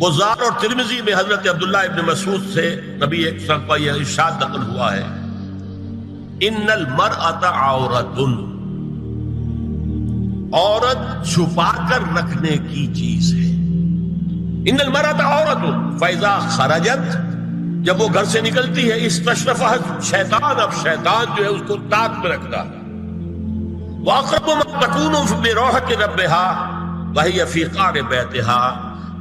بزار اور ترمذی میں حضرت عبداللہ ابن مسعود سے نبی ایک وسلم کا یہ ارشاد نقل ہوا ہے، ان المرأۃ عورۃ، عورت چھپا کر رکھنے کی چیز ہے۔ ان المرأۃ عورۃ فاذا خرجت، جب وہ گھر سے نکلتی ہے، استشرفها شیطان، اب شیطان جو ہے اس کو تاک میں رکھتا ہے۔ واقرب ما تکون بروحۃ ربها وهي في قعر بیتها،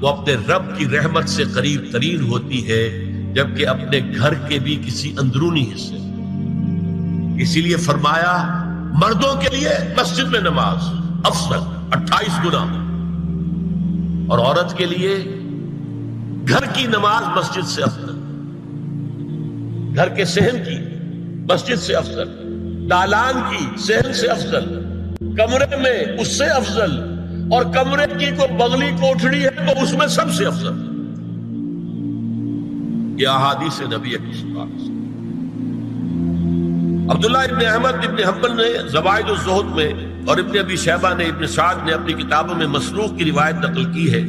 وہ اپنے رب کی رحمت سے قریب ترین ہوتی ہے جبکہ اپنے گھر کے بھی کسی اندرونی حصے۔ اسی لیے فرمایا مردوں کے لیے مسجد میں نماز افضل 28 گنا، اور عورت کے لیے گھر کی نماز مسجد سے افضل، گھر کے صحن کی مسجد سے افضل، دالان کی صحن سے افضل، کمرے میں اس سے افضل، اور کمرے کی کوئی بغلی کوٹھڑی ہے تو اس میں سب سے افضل۔ یہ احادیث نبی کی صفات۔ عبداللہ ابن احمد ابن حنبل نے زوائد الزہد میں اور ابن ابی شیبہ نے، ابن سعد نے اپنی کتابوں میں مسروق کی روایت نقل کی ہے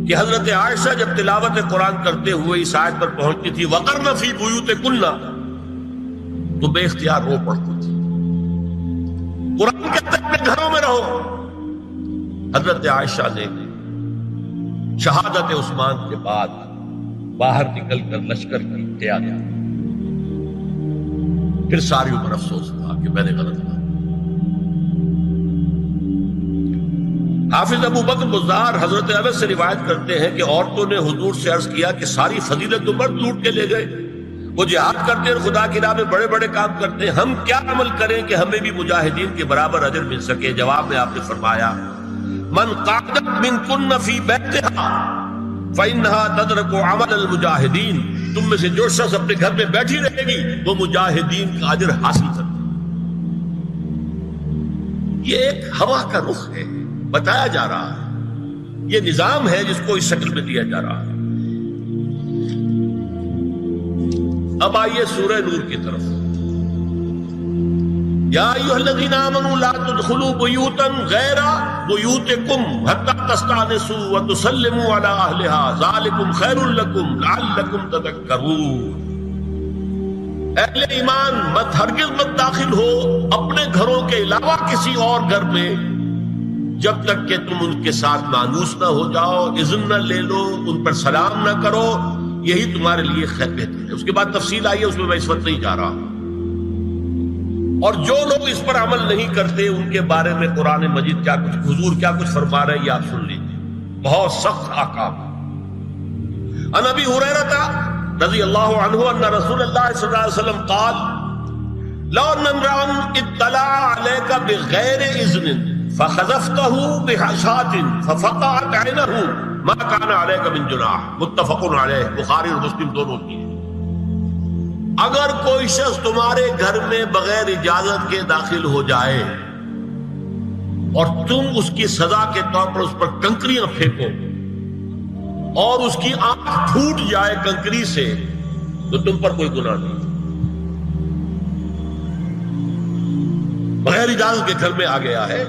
کہ حضرت عائشہ جب تلاوت قرآن کرتے ہوئے اس آیت پر پہنچتی تھی وَقَرْنَ فِي بُيُوتِكُنَّ، تو بے اختیار رو پڑتی تھی۔ قرآن کہتے ہیں اپنے گھروں میں رہو۔ حضرت عائشہ نے شہادت عثمان کے بعد باہر نکل کر لشکر کی قیادت، پھر ساری عمر افسوس ہوا کہ میں نے غلط کیا۔ حافظ ابو بکر بزار حضرت انس سے روایت کرتے ہیں کہ عورتوں نے حضور سے عرض کیا کہ ساری فضیلت تو مرد لوٹ کے لے گئے، وہ جہاد کرتے ہیں، خدا کی راہ میں بڑے بڑے کام کرتے ہیں، ہم کیا عمل کریں کہ ہمیں بھی مجاہدین کے برابر اجر مل سکے؟ جواب میں آپ نے فرمایا من قعدت منکن فی بیتہا فإنہا تدرک عمل المجاہدین، تم میں سے جو شخص اپنے گھر میں بیٹھی رہے گی وہ مجاہدین کا اجر حاصل کرے۔ یہ ایک ہوا کا رخ ہے، بتایا جا رہا ہے، یہ نظام ہے جس کو اس شکل میں دیا جا رہا ہے۔ اب آئیے سورہ نور کی طرف۔ یا ایھا الذین آمنوا لا تدخلوا بیوتا غیر بیوتکم حتی تستأنسوا وتسلموا علی اہلها ذلکم خیر لکم لعلکم تذکرون۔ اہل ایمان ہرگز مت داخل ہو اپنے گھروں کے علاوہ کسی اور گھر میں جب تک کہ تم ان کے ساتھ مانوس نہ ہو جاؤ، اذن نہ لے لو، ان پر سلام نہ کرو، یہی تمہارے لیے خیر بہتر ہے۔ اس کے بعد تفصیل آئی ہے، اس میں میں اس وقت نہیں جا رہا۔ اور جو لوگ اس پر عمل نہیں کرتے ان کے بارے میں قرآن مجید کیا کچھ، حضور کیا کچھ فرما رہے ہیں یہ آپ سن لیجیے، بہت سخت احکام۔ عن ابی ہریرہ رضی اللہ عنہ ان رسول اللہ صلی اللہ علیہ وسلم قال لو ان امرأ اطلع علیک بغیر اذن فخذفته بحشاة ففقعت عینہ ما کان علیک من جناح، متفق علیہ، بخاری اور مسلم دونوں کی۔ اگر کوئی شخص تمہارے گھر میں بغیر اجازت کے داخل ہو جائے اور تم اس کی سزا کے طور پر اس پر کنکریاں پھینکو اور اس کی آنکھ پھوٹ جائے کنکری سے، تو تم پر کوئی گناہ نہیں۔ بغیر اجازت کے گھر میں آ گیا ہے،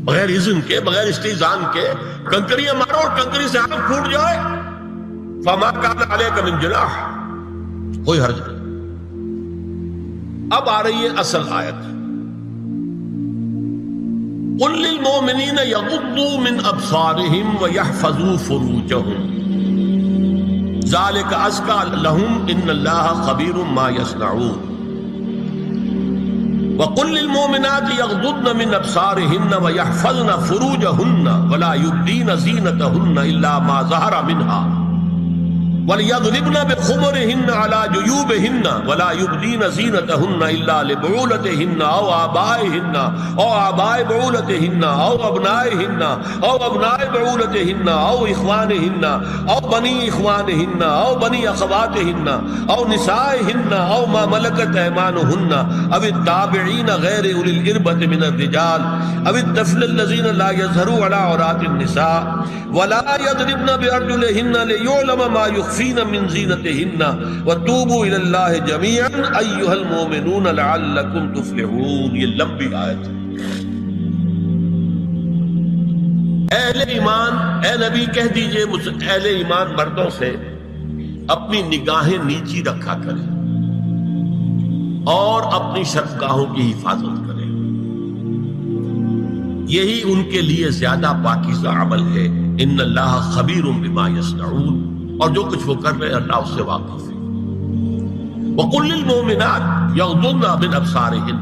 بغیر اذن کے، بغیر استئذان کے کنکریاں مارو اور کنکری سے آنکھ پھوٹ جائے، فما کان علیک من جناح، کوئی حرج نہیں۔ اب آ رہی ہے اصل آیت، قل للمؤمنین یغضوا من ابصارهم ویحفظوا فروجهم ذلک ازکی لهم ان اللہ خبیر ما یصنعون وقل للمؤمنات یغضضن من ابصارهن ویحفظن فروجهن ولا یبدین زینتهن الا ما ظہر منها وَلْيَضْرِبْنَ بِخُمُرِهِنَّ عَلَى جُيُوبِهِنَّ وَلَا يُبْدِينَ زِينَتَهُنَّ إِلَّا لِبُعُولَتِهِنَّ أَوْ آبَائِهِنَّ أَوْ آبَاءِ بُعُولَتِهِنَّ أَوْ أَبْنَائِهِنَّ أَوْ أَبْنَاءِ بُعُولَتِهِنَّ أَوْ إِخْوَانِهِنَّ أَوْ بَنِي إِخْوَانِهِنَّ أَوْ بَنِي أَخَوَاتِهِنَّ أَوْ نِسَائِهِنَّ أَوْ مَا مَلَكَتْ أَيْمَانُهُنَّ أَوِ التَّابِعِينَ غَيْرِ أُولِي الْإِرْبَةِ مِنَ الرِّجَالِ أَوِ الطَّفْلِ الَّذِينَ لَا يَظْهَرُوا عَلَى عَوْرَاتِ النِّسَاءِ وَلَا يَضْرِبْنَ بِأَرْجُلِهِنَّ لِيُعْلَمَ مَا يُخْفِينَ من زینتهن وتوبوا الی اللہ جميعا ایها المؤمنون لعلکم تفلحون۔ یہ لمبی آیت ہے۔ اہل ایمان، اے نبی کہہ دیجئے اہل ایمان مردوں سے اپنی نگاہیں نیچی رکھا کریں اور اپنی شرمگاہوں کی حفاظت کریں، یہی ان کے لیے زیادہ پاکیزہ عمل ہے۔ ان اللہ خبیر بما یصنعون، اور جو کچھ وہ کر رہے ہیں اللہ اس سے واقف ہے۔ وَقُلْ لِلْمُؤْمِنَاتِ يَغْضُضْنَ مِنْ أَبْصَارِهِنَّ،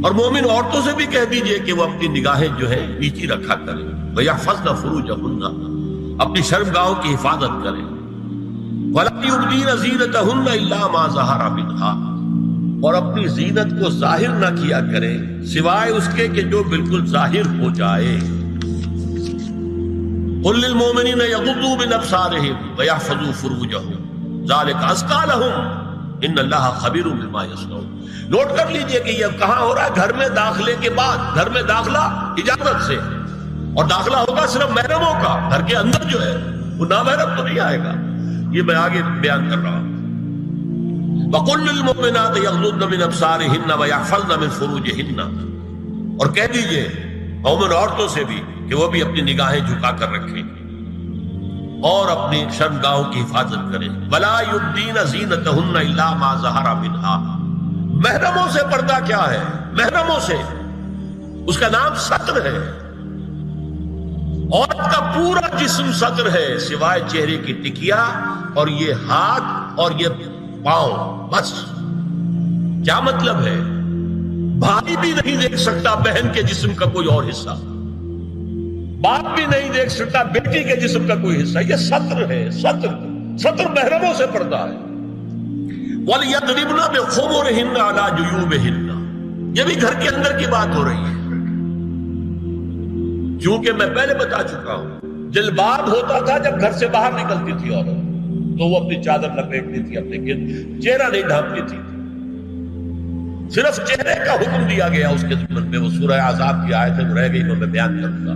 اور مومن عورتوں سے بھی کہہ دیجئے کہ وہ اپنی نگاہیں جو ہے نیچی رکھا کریں، وَيَحْفَظْنَ فُرُوجَهُنَّ، اپنی شرمگاہوں کی حفاظت کریں، وَلَا يُبْدِينَ زِينَتَهُنَّ إِلَّا مَا ظَهَرَ مِنْهَا، اور اپنی زینت کو ظاہر نہ کیا کریں سوائے اس کے کہ جو بالکل ظاہر ہو جائے۔ قُلْ لِلْمُؤْمِنِينَ يَغُضُّوا مِنْ أَبْصَارِهِمْ وَيَحْفَظُوا فُرُوجَهُمْ ذَلِكَ أَزْكَىٰ لَهُمْ إِنَّ اللَّهَ خَبِيرٌ بِمَا يَصْنَعُونَ۔ نوٹ کر لیجئے کہ یہ کہاں ہو رہا ہے؟ گھر میں داخلے کے بعد، گھر میں داخلہ اجازت سے، اور داخلہ ہوگا صرف محرموں کا، گھر کے اندر جو ہے وہ نامحرم تو نہیں آئے گا، یہ میں آگے بیان کر رہا ہوں۔ وَقُلْ لِلْمُؤْمِنَاتِ يَغْضُضْنَ مِنْ أَبْصَارِهِنَّ وَيَحْفَظْنَ مِنْ فُرُوجِهِنَّ، اور کہہ دیجئے مومن عورتوں سے بھی کہ وہ بھی اپنی نگاہیں جھکا کر رکھیں اور اپنی شرمگاہوں کی حفاظت کریں۔ وَلَا يُبْدِينَ زِينَتَهُنَّ إِلَّا مَا ظَهَرَ مِنْهَا، محرموں سے پردہ کیا ہے؟ محرموں سے، اس کا نام ستر ہے۔ عورت کا پورا جسم ستر ہے سوائے چہرے کی ٹکیا اور یہ ہاتھ اور یہ پاؤں، بس۔ کیا مطلب ہے؟ بھائی بھی نہیں دیکھ سکتا بہن کے جسم کا کوئی اور حصہ، باپ بھی نہیں دیکھ سکتا بیٹی کے جسم کا کوئی حصہ، یہ ستر ہے، ستر محرموں سے پردہ ہے۔ وَلْيَضْرِبْنَ بِخُمُرِهِنَّ عَلَىٰ جُيُوبِهِنَّ، یہ بھی گھر کے اندر کی بات ہو رہی ہے، کیونکہ میں پہلے بتا چکا ہوں جلباب ہوتا تھا جب گھر سے باہر نکلتی تھی عورت، تو وہ اپنی چادر لپیٹتی تھی، اپنے چہرہ نہیں ڈھانپتی تھی، صرف چہرے کا حکم دیا گیا اس کے ضمن میں۔ وہ سورہ احزاب کی آیت ہے، وہ رہ گئی، میں بیان کروں گا۔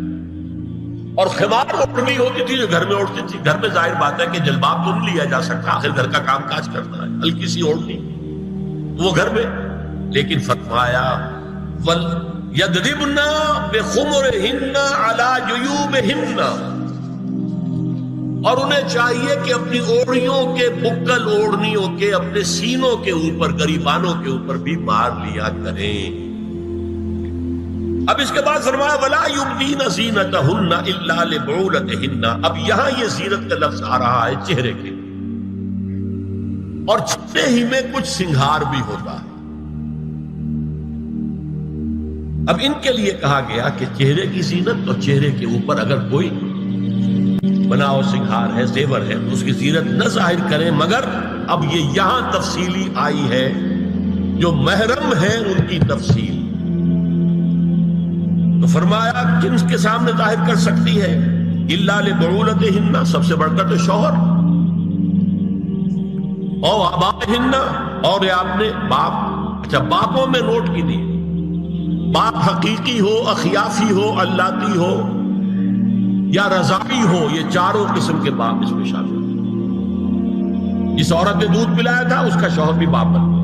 اور خمار اوڑھنی ہوتی تھی جو گھر میں اوڑھتی تھی، گھر میں ظاہر بات ہے کہ جلباب تو نہیں لیا جا سکتا، آخر گھر کا کام کاج کرتا ہے، ہلکی سی اوڑھنی وہ گھر میں، لیکن فرمایا وَلْيَضْرِبْنَ بِخُمُرِهِنَّ عَلَىٰ جُيُوبِهِنَّ، اور انہیں چاہیے کہ اپنی اوڑھیوں کے، بکل اوڑھنیوں کے اپنے سینوں کے اوپر، گریبانوں کے اوپر بھی مار لیا کریں۔ اب اس کے بعد فرمایا وَلَا يُبْدِينَ زِينَتَهُنَّ إِلَّا لِبُعُولَتِهِنَّ، اب یہاں یہ زینت کا لفظ آ رہا ہے چہرے کے، اور چہرے ہی میں کچھ سنگھار بھی ہوتا ہے۔ اب ان کے لیے کہا گیا کہ چہرے کی زینت، اور چہرے کے اوپر اگر کوئی بناؤ سنگھار ہے، زیور ہے، اس کی زینت نہ ظاہر کریں، مگر اب یہ یہاں تفصیلی آئی ہے، جو محرم ہے ان کی تفصیل۔ تو فرمایا جن کے سامنے ظاہر کر سکتی ہے، الا لبعولتہن، سب سے بڑھ کر تو شوہر، او آبائہن، اور یہ آپ نے باپ، اچھا باپوں میں نوٹ کی دی، باپ حقیقی ہو، اخیافی ہو، اللاتی ہو یا رضاعی ہو، یہ چاروں قسم کے باپ اس میں شامل ہیں۔ جس عورت نے دودھ پلایا تھا اس کا شوہر بھی باپ بن گیا۔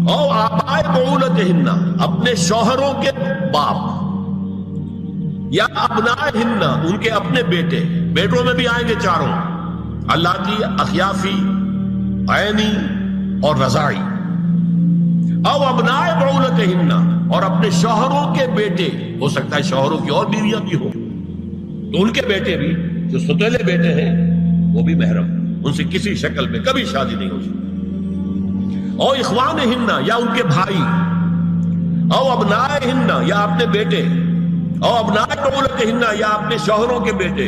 او آبائے بعولتہن، اپنے شوہروں کے باپ، یا ابنائہن، ان کے اپنے بیٹے، بیٹوں میں بھی آئیں گے چاروں، اللاتی، اخیافی، عینی اور رضاعی۔ او ابنائے بعولتہن، اور اپنے شوہروں کے بیٹے، ہو سکتا ہے شوہروں کی اور بیویاں بھی ہوں، تو ان کے بیٹے بھی، جو ستیلے بیٹے ہیں وہ بھی محرم، ان سے کسی شکل میں کبھی شادی نہیں ہو سکتی۔ او اخوانہن، یا ان کے بھائی، او ابنائہن، یا اپنے بیٹے، او ابنائے بعولتہن، یا اپنے شوہروں کے بیٹے،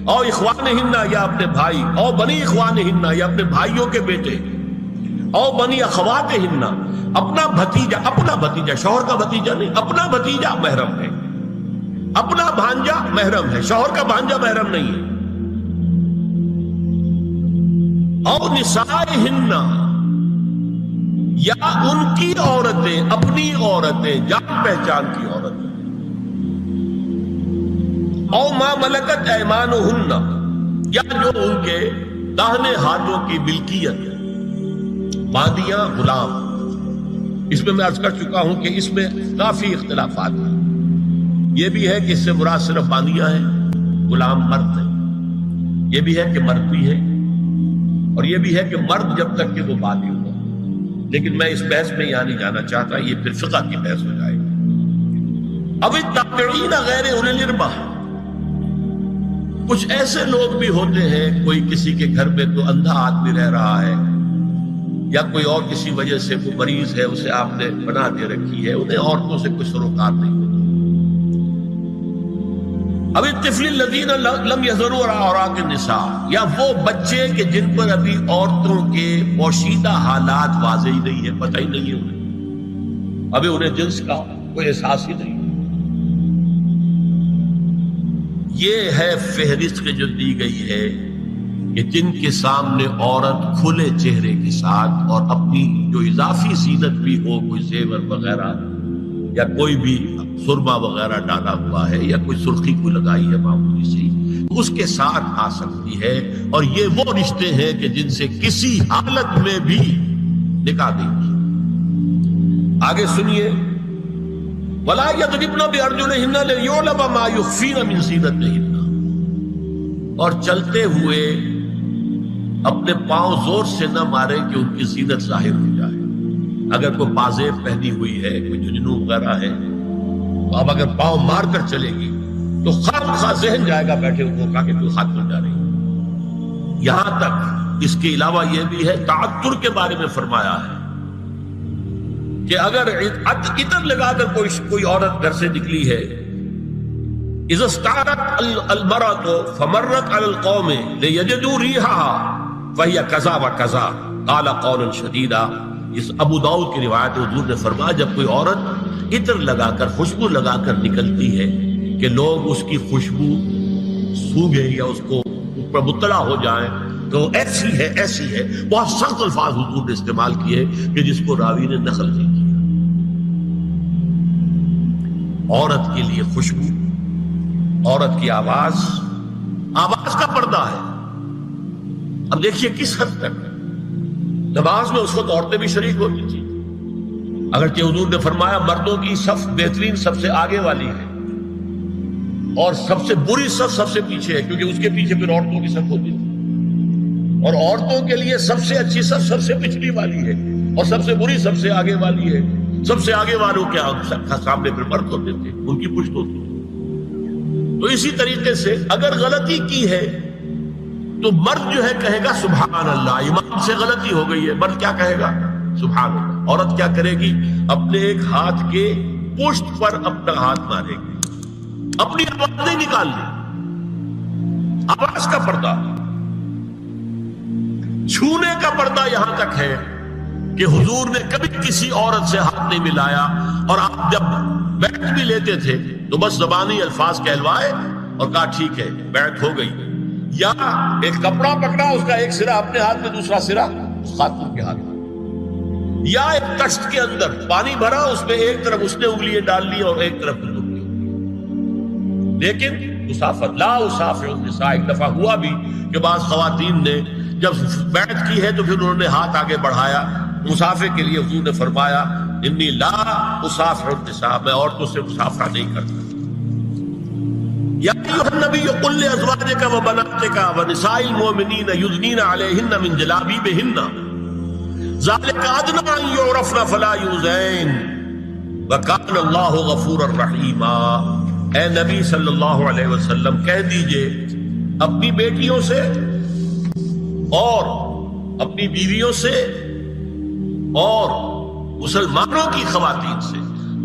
او اخوانہن، یا اپنے بھائی، او بنی اخوانہن، یا اپنے بھائیوں کے بیٹے، او بنی اخواتہن، اپنا بھتیجا، شوہر کا بھتیجا نہیں، اپنا بھتیجا محرم ہے، اپنا بھانجا محرم ہے، شوہر کا بھانجا محرم نہیں ہے۔ او نسائہن، یا ان کی عورتیں، اپنی عورتیں، جان پہچان کی عورتیں۔ او ما ملکت ایمانہن، یا جو ان کے داہنے ہاتھوں کی ملکیت ہے، باندیاں، غلام۔ اس میں عرض کر چکا ہوں کہ اس میں کافی اختلافات ہیں. یہ بھی ہے کہ اس سے مراد صرف باندیاں ہیں، غلام مرد نہیں. یہ بھی ہے کہ مرد بھی ہے، اور یہ بھی ہے کہ مرد جب تک کہ وہ باندی ہوا. لیکن میں اس بحث میں یہاں نہیں جانا چاہتا، یہ پھر فقہ کی بحث ہو جائے گی. اب التابعین غیر اولی الاربہ، کچھ ایسے لوگ بھی ہوتے ہیں، کوئی کسی کے گھر میں تو اندھا آدمی رہ رہا ہے، یا کوئی اور کسی وجہ سے کوئی مریض ہے، اسے آپ نے بنا دے رکھی ہے، انہیں عورتوں سے کوئی سروکار نہیں ہوتا. اب الطفل الذین لم یظہروا علی عورات النساء، یا وہ بچے کہ جن پر ابھی عورتوں کے پوشیدہ حالات واضح ہی نہیں ہے، پتہ ہی نہیں ہے انہیں، ابھی انہیں جنس کا کوئی احساس ہی نہیں. یہ ہے فہرست کے جو دی گئی ہے کہ جن کے سامنے عورت کھلے چہرے کے ساتھ اور اپنی جو اضافی زینت بھی ہو، کوئی زیور وغیرہ یا کوئی بھی سرما وغیرہ ڈالا ہوا ہے یا کوئی سرخی کو لگائی ہے معمولی سی، اس کے ساتھ آ سکتی ہے. اور یہ وہ رشتے ہیں کہ جن سے کسی حالت میں بھی نکاح نہیں کی. آگے سنیے، وَلَا يَضْرِبْنَ بِأَرْجُلِهِنَّ لِيُعْلَمَ مَا يُخْفِينَ مِنْ زِينَتِهِنَّ، اور چلتے ہوئے اپنے پاؤں زور سے نہ مارے کہ ان کی زینت ظاہر ہو جائے. اگر کوئی پازیب پہنی ہوئی ہے، کوئی جنو وغیرہ ہے، تو اب اگر پاؤں مار کر چلے گی تو خواہ ذہن جائے گا بیٹھے ہوئے کا کہ تو ہاتھ بن جا رہی. یہاں تک اس کے علاوہ یہ بھی ہے، تعطر کے بارے میں فرمایا ہے کہ اگر عطر لگا کر کوئی عورت گھر سے نکلی ہے، اذا استعارت المرأة فمرت على القوم ليجدوا ريحها وهي كذا وكذا قال قولا شديدا. اس ابو داؤد کی روایت حضور نے فرمایا جب کوئی عورت عطر لگا کر، خوشبو لگا کر نکلتی ہے کہ لوگ اس کی خوشبو سونگیں یا اس کو پر مطلع ہو جائیں تو ایسی ہے ایسی ہے. بہت سخت الفاظ حضور نے استعمال کیے کہ جس کو راوی نے نقل نہیں کیا. عورت کے لیے خوشبو، عورت کی آواز کا پردہ ہے. اب دیکھیے کس حد تک نماز میں اس وقت عورتیں بھی شریک ہوتی تھی، اگرچہ حضور نے فرمایا مردوں کی صف بہترین سب سے آگے والی ہے اور سب سے بری صف سب سے پیچھے ہے، کیونکہ اس کے پیچھے پھر عورتوں کی صف ہوتی تھی. اور عورتوں کے لیے سب سے اچھی صف سب سے پچھلی والی ہے اور سب سے بری سب سے آگے والی ہے. سب سے آگے والوں کے سامنے پھر مرد ہوتے تھے، ان کی پشت ہوتی تھی. تو اسی طریقے سے اگر غلطی کی ہے تو مرد جو ہے کہے گا سبحان اللہ، امام سے غلطی ہو گئی ہے، مرد کیا کہے گا؟ سبحان اللہ. عورت کیا کرے گی؟ اپنے ایک ہاتھ کے پشت پر اپنا ہاتھ مارے گی، اپنی آواز نہیں نکالنی. آواز کا پردہ، چھونے کا پردہ یہاں تک ہے کہ حضور نے کبھی کسی عورت سے ہاتھ نہیں ملایا، اور آپ جب بیعت بھی لیتے تھے تو بس زبانی الفاظ کہلوائے اور کہا ٹھیک ہے بیعت ہو گئی، یا ایک کپڑا پکڑا، اس کا ایک سرا اپنے ہاتھ میں دوسرا سرا اس خاتون کے ہاتھ میں، یا ایک کشت کے اندر پانی بھرا، اس میں ایک طرف اس نے انگلیاں ڈال لی اور ایک طرف انگلی. لیکن مسافر لا اسافر النساء، ایک دفعہ ہوا بھی کہ بعض خواتین نے جب بیعت کی ہے تو پھر انہوں نے ہاتھ آگے بڑھایا مسافر کے لیے. حضور نے فرمایا انی لا اسافر النساء، میں عورتوں سے مسافرہ نہیں کرتا. یا ایھا النبی قل لازواجک وبناتک ونساء المؤمنین یدنین علیہن من جلابیبہن ذلک ادنی ان یعرفن فلا یؤذین وکان اللہ غفورا رحیما. اے نبی صلی اللہ علیہ وسلم کہہ دیجئے اپنی بیٹیوں سے اور اپنی بیویوں سے اور مسلمانوں کی خواتین سے.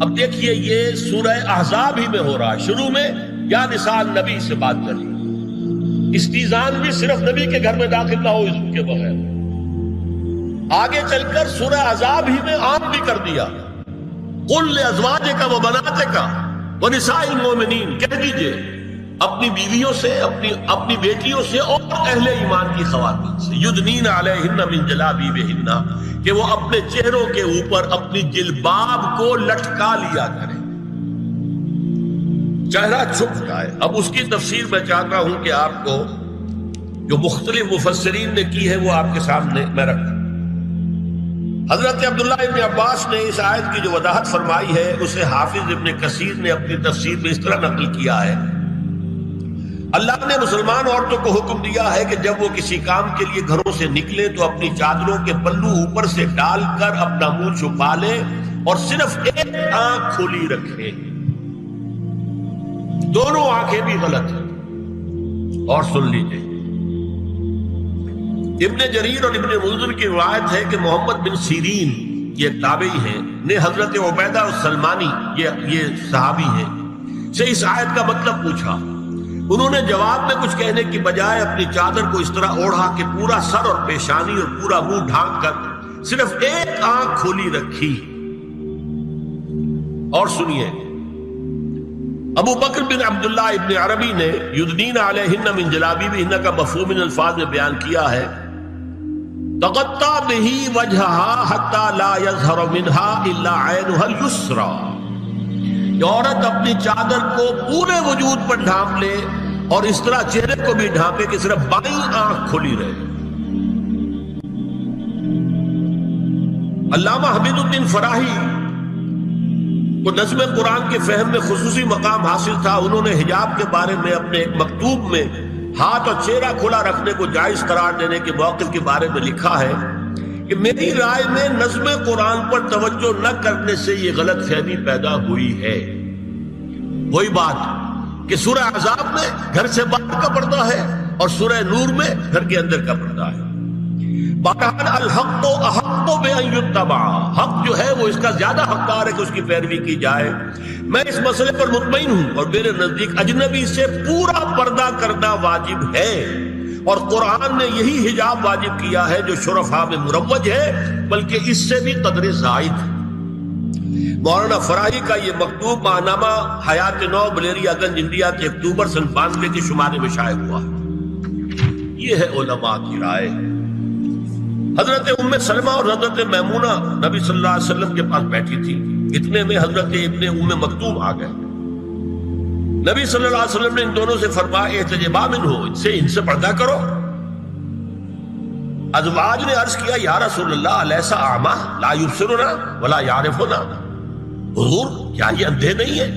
اب دیکھیے یہ سورہ احزاب ہی میں ہو رہا ہے. شروع میں یا نساء النبی سے بات کر لی، استیزان بھی صرف نبی کے گھر میں داخل نہ ہو اذن کے بغیر. آگے چل کر سورہ احزاب ہی میں عام بھی کر دیا، قل لازواجک وبناتک ونساء المؤمنین، کہہ دیجئے اپنی بیویوں سے، اپنی بیٹیوں سے اور اہل ایمان کی خواتین سے، یدنین علیہن من جلابیبہن، کہ وہ اپنے چہروں کے اوپر اپنی جلباب کو لٹکا لیا کریں، چہرہ چھپ جائے. اب اس کی تفسیر میں چاہتا ہوں کہ آپ کو جو مختلف مفسرین نے کی ہے وہ آپ کے سامنے میں رکھوں. حضرت عبداللہ ابن عباس نے اس آیت کی جو وضاحت فرمائی ہے اسے حافظ ابن کثیر نے اپنی تفسیر میں اس طرح نقل کیا ہے، اللہ نے مسلمان عورتوں کو حکم دیا ہے کہ جب وہ کسی کام کے لیے گھروں سے نکلے تو اپنی چادروں کے پلو اوپر سے ڈال کر اپنا منہ چھپا لے اور صرف ایک آنکھ کھلی رکھے، دونوں آنکھیں بھی غلط ہیں۔ اور سن لیجیے، ابن جریر اور ابن منذر کی روایت ہے کہ محمد بن سیرین، یہ ایک تابعی ہیں، نے حضرت عبیدہ السلمانی، یہ صحابی ہیں، سے اس آیت کا مطلب پوچھا۔ انہوں نے جواب میں کچھ کہنے کی بجائے اپنی چادر کو اس طرح اوڑھا کہ پورا سر اور پیشانی اور پورا منہ ڈھانک کر صرف ایک آنکھ کھولی رکھی۔ اور سنیے، ابو بکر بن عبداللہ ابن عربی نے یدنین علیہن من جلابیبہن کا مفہوم ان الفاظ میں بیان کیا ہے، تغطى به وجهها حتى لا يظهر منها الا عينها اليسرى، کہ عورت اپنی چادر کو پورے وجود پر ڈھانپ لے اور اس طرح چہرے کو بھی ڈھانپے کہ صرف بائیں آنکھ کھلی رہے۔ علامہ حمید الدین فراہی کو نظم قرآن کے فہم میں خصوصی مقام حاصل تھا، انہوں نے حجاب کے بارے میں اپنے ایک مکتوب میں ہاتھ اور چہرہ کھلا رکھنے کو جائز قرار دینے کے موقف کے بارے میں لکھا ہے کہ میری رائے میں نظم قرآن پر توجہ نہ کرنے سے یہ غلط فہمی پیدا ہوئی ہے۔ وہی بات کہ سورہ احزاب میں گھر سے باہر کا پردہ ہے اور سورہ نور میں گھر کے اندر کا پردہ ہے۔ بہرحال الحق احق بان یتبع، حق جو ہے وہ اس کا زیادہ حقدار ہے کہ اس کی پیروی کی جائے۔ میں اس مسئلے پر مطمئن ہوں اور میرے نزدیک اجنبی سے پورا پردہ کرنا واجب ہے، اور قرآن نے یہی حجاب واجب کیا ہے جو شرفاء میں مروج ہے، بلکہ اس سے بھی قدر زائد ہے۔ مولانا فراہی کا یہ مکتوب ماہنامہ حیات نو بلیریا گنج انڈیا کے اکتوبر سن 92 کے شمارے میں شائع ہوا۔ یہ ہے علماء کی رائے۔ حضرت ام سلمہ اور حضرت میمونہ نبی صلی اللہ علیہ وسلم کے پاس بیٹھی تھی، اتنے میں حضرت ابن ام مکتوم آ گئے۔ نبی صلی اللہ علیہ وسلم نے ان دونوں سے فرمایا احتجبا منہ، ان سے پردہ کرو۔ ازواج نے عرض کیا یا رسول اللہ الیس اعمی لا یبصرنا ولا یعرفنا، حضور کیا یہ اندھے نہیں ہیں؟